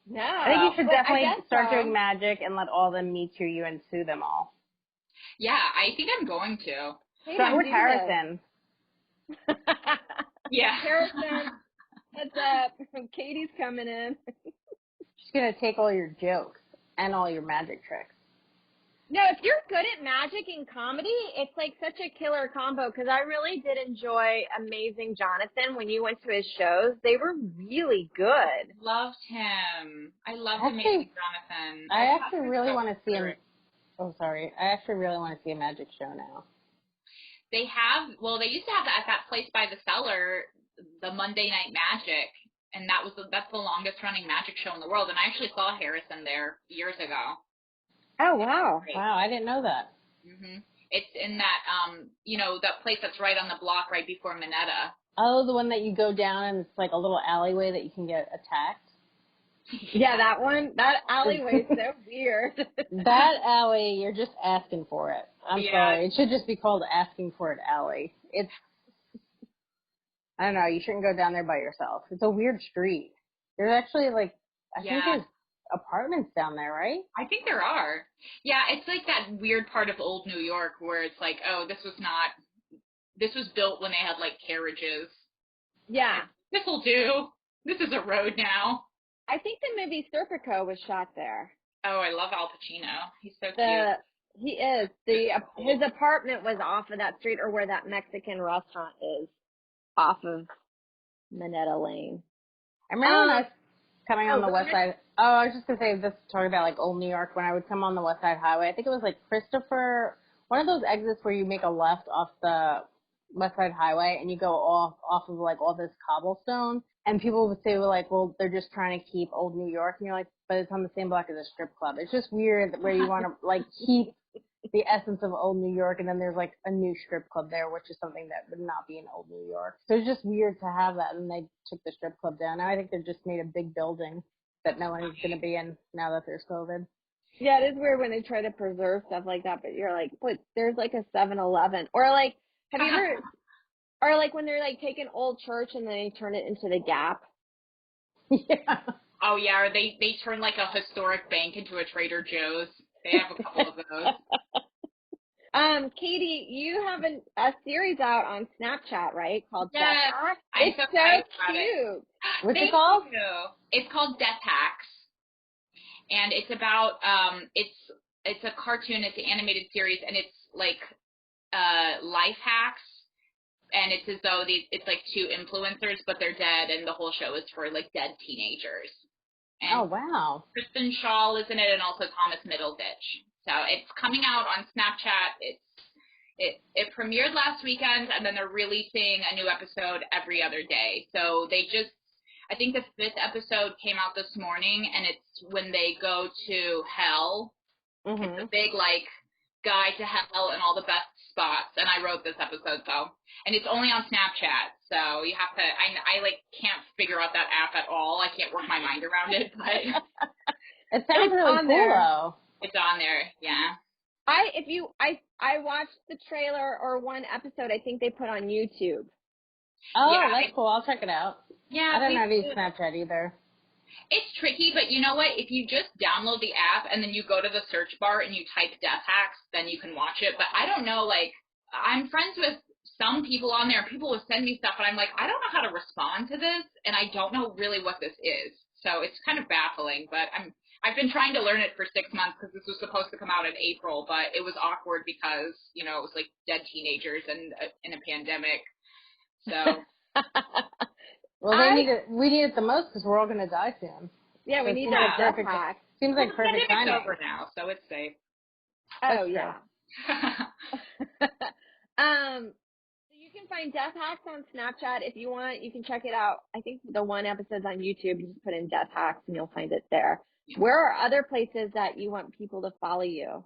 Speaker 1: No.
Speaker 2: I think you should definitely start doing magic and let all them Me Too you and sue them all.
Speaker 3: Yeah, I think I'm going to.
Speaker 1: Hey,
Speaker 2: Start with
Speaker 1: do
Speaker 2: Harrison.
Speaker 3: Yeah.
Speaker 1: Harrison, what's up? Katie's coming in.
Speaker 2: She's going to take all your jokes and all your magic tricks.
Speaker 1: No, if you're good at magic and comedy, it's like such a killer combo because I really did enjoy Amazing Jonathan when you went to his shows. They were really good.
Speaker 3: Loved him. I loved
Speaker 2: Actually,
Speaker 3: Amazing Jonathan.
Speaker 2: I actually really want to see him.
Speaker 3: Favorite.
Speaker 2: Oh, sorry. I actually really want to see a magic show now.
Speaker 3: They have, well, they used to have that at that place by the cellar, the Monday Night Magic, and that's the longest running magic show in the world. And I actually saw Harrison there years ago.
Speaker 1: Oh, wow.
Speaker 2: Wow, I didn't know that.
Speaker 3: It's in that, that place that's right on the block right before Minetta.
Speaker 2: Oh, the one that you go down and it's like a little alleyway that you can get attacked?
Speaker 1: Yeah, that one. That alleyway is so weird.
Speaker 2: That alley, you're just asking for it. I'm sorry. It should just be called Asking for It Alley. I don't know, you shouldn't go down there by yourself. It's a weird street. There's actually I think there's apartments down there, right?
Speaker 3: I think there are. Yeah, it's like that weird part of old New York where it's like, oh, this was built when they had like carriages.
Speaker 1: Yeah.
Speaker 3: This will do. This is a road now.
Speaker 1: I think the movie Serpico was shot there.
Speaker 3: Oh, I love Al Pacino. He's so cute.
Speaker 1: He is. His apartment was off of that street or where that Mexican restaurant is off of Minetta Lane.
Speaker 2: I remember when I was coming on the West Side. Oh, I was just going to say this, talking about like old New York, when I would come on the West Side Highway. I think it was like Christopher, one of those exits where you make a left off the West Side Highway and you go off of like all this cobblestone. And people would say, well, they're just trying to keep old New York. And you're like, but it's on the same block as a strip club. It's just weird where you want to like keep the essence of old New York, and then there's like a new strip club there, which is something that would not be in old New York. So it's just weird to have that, and they took the strip club down. Now I think they've just made a big building that no one is going to be in now that there's COVID.
Speaker 1: Yeah, it is weird when they try to preserve stuff like that, but you're like, but there's like a 7-Eleven. Or like, have you ever, or like when they're like taking old church and then they turn it into the Gap.
Speaker 2: Yeah.
Speaker 3: Oh yeah, or they turn like a historic bank into a Trader Joe's. They have a couple of those.
Speaker 1: Katie, you have a series out on Snapchat, right? Called Death Hacks.
Speaker 3: It's
Speaker 1: so cute.
Speaker 2: What's it called?
Speaker 3: It's called Death Hacks, and it's about it's a cartoon. It's an animated series, and it's like life hacks. And it's as though it's like two influencers, but they're dead, and the whole show is for like dead teenagers. And
Speaker 2: oh wow!
Speaker 3: Kristen Shaw is in it, and also Thomas Middleditch. So it's coming out on Snapchat. It premiered last weekend, and then they're releasing a new episode every other day. So I think the 5th episode came out this morning, and it's when they go to hell. Mm-hmm. It's a big like guide to hell and all the best spots, and I wrote this episode, and it's only on Snapchat, so you have to, I like can't figure out that app at all. I can't work my mind around it, but
Speaker 2: it sounds really cool though.
Speaker 3: It's on there, yeah.
Speaker 1: I watched the trailer or one episode I think they put on YouTube.
Speaker 2: Oh, yeah, that's cool. I'll check it out.
Speaker 3: Yeah.
Speaker 2: I don't have Snapchat either. It's
Speaker 3: tricky, but you know what? If you just download the app and then you go to the search bar and you type Death Hacks, then you can watch it. But I don't know, like, I'm friends with some people on there. People will send me stuff, and I'm like, I don't know how to respond to this, and I don't know really what this is. So it's kind of baffling, but I've been trying to learn it for 6 months because this was supposed to come out in April, but it was awkward because, it was like dead teenagers and in a pandemic. So.
Speaker 2: Well, we need it the most because we're all going to die soon.
Speaker 1: Yeah, we need that perfect hack.
Speaker 2: Seems like perfect timing.
Speaker 3: It's over now, so it's safe.
Speaker 1: Oh, yeah. So you can find Death Hacks on Snapchat if you want. You can check it out. I think the one episode's on YouTube. You just put in Death Hacks and you'll find it there. Yeah. Where are other places that you want people to follow you?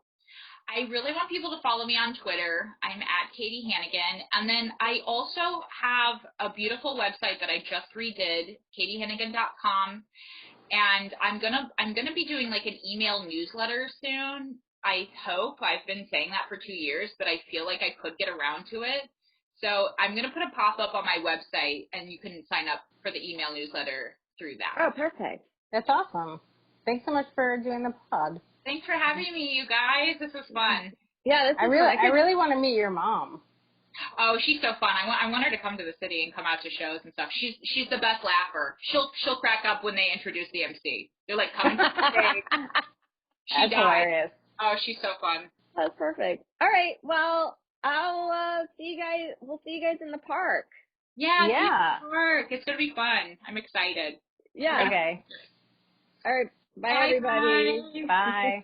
Speaker 3: I really want people to follow me on Twitter. I'm at Katie Hannigan. And then I also have a beautiful website that I just redid, katiehannigan.com. And I'm gonna be doing like an email newsletter soon. I hope. I've been saying that for 2 years, but I feel like I could get around to it. So I'm gonna put a pop-up on my website, and you can sign up for the email newsletter through that.
Speaker 1: Oh, perfect.
Speaker 2: That's awesome. Thanks so much for doing the pod.
Speaker 3: Thanks for having me, you guys. This was fun.
Speaker 1: Yeah, this is fun.
Speaker 2: I really want to meet your mom.
Speaker 3: Oh, she's so fun. I want her to come to the city and come out to shows and stuff. She's the best laugher. She'll crack up when they introduce the MC. They're like coming to the stage.
Speaker 2: That's hilarious.
Speaker 3: Oh, she's so fun.
Speaker 1: That's perfect. All right. Well, I'll see you guys. We'll see you guys in the park.
Speaker 3: Yeah. See you in the park. It's gonna be fun. I'm excited.
Speaker 1: Yeah.
Speaker 2: Okay.
Speaker 1: All right. Bye everybody.
Speaker 2: Bye.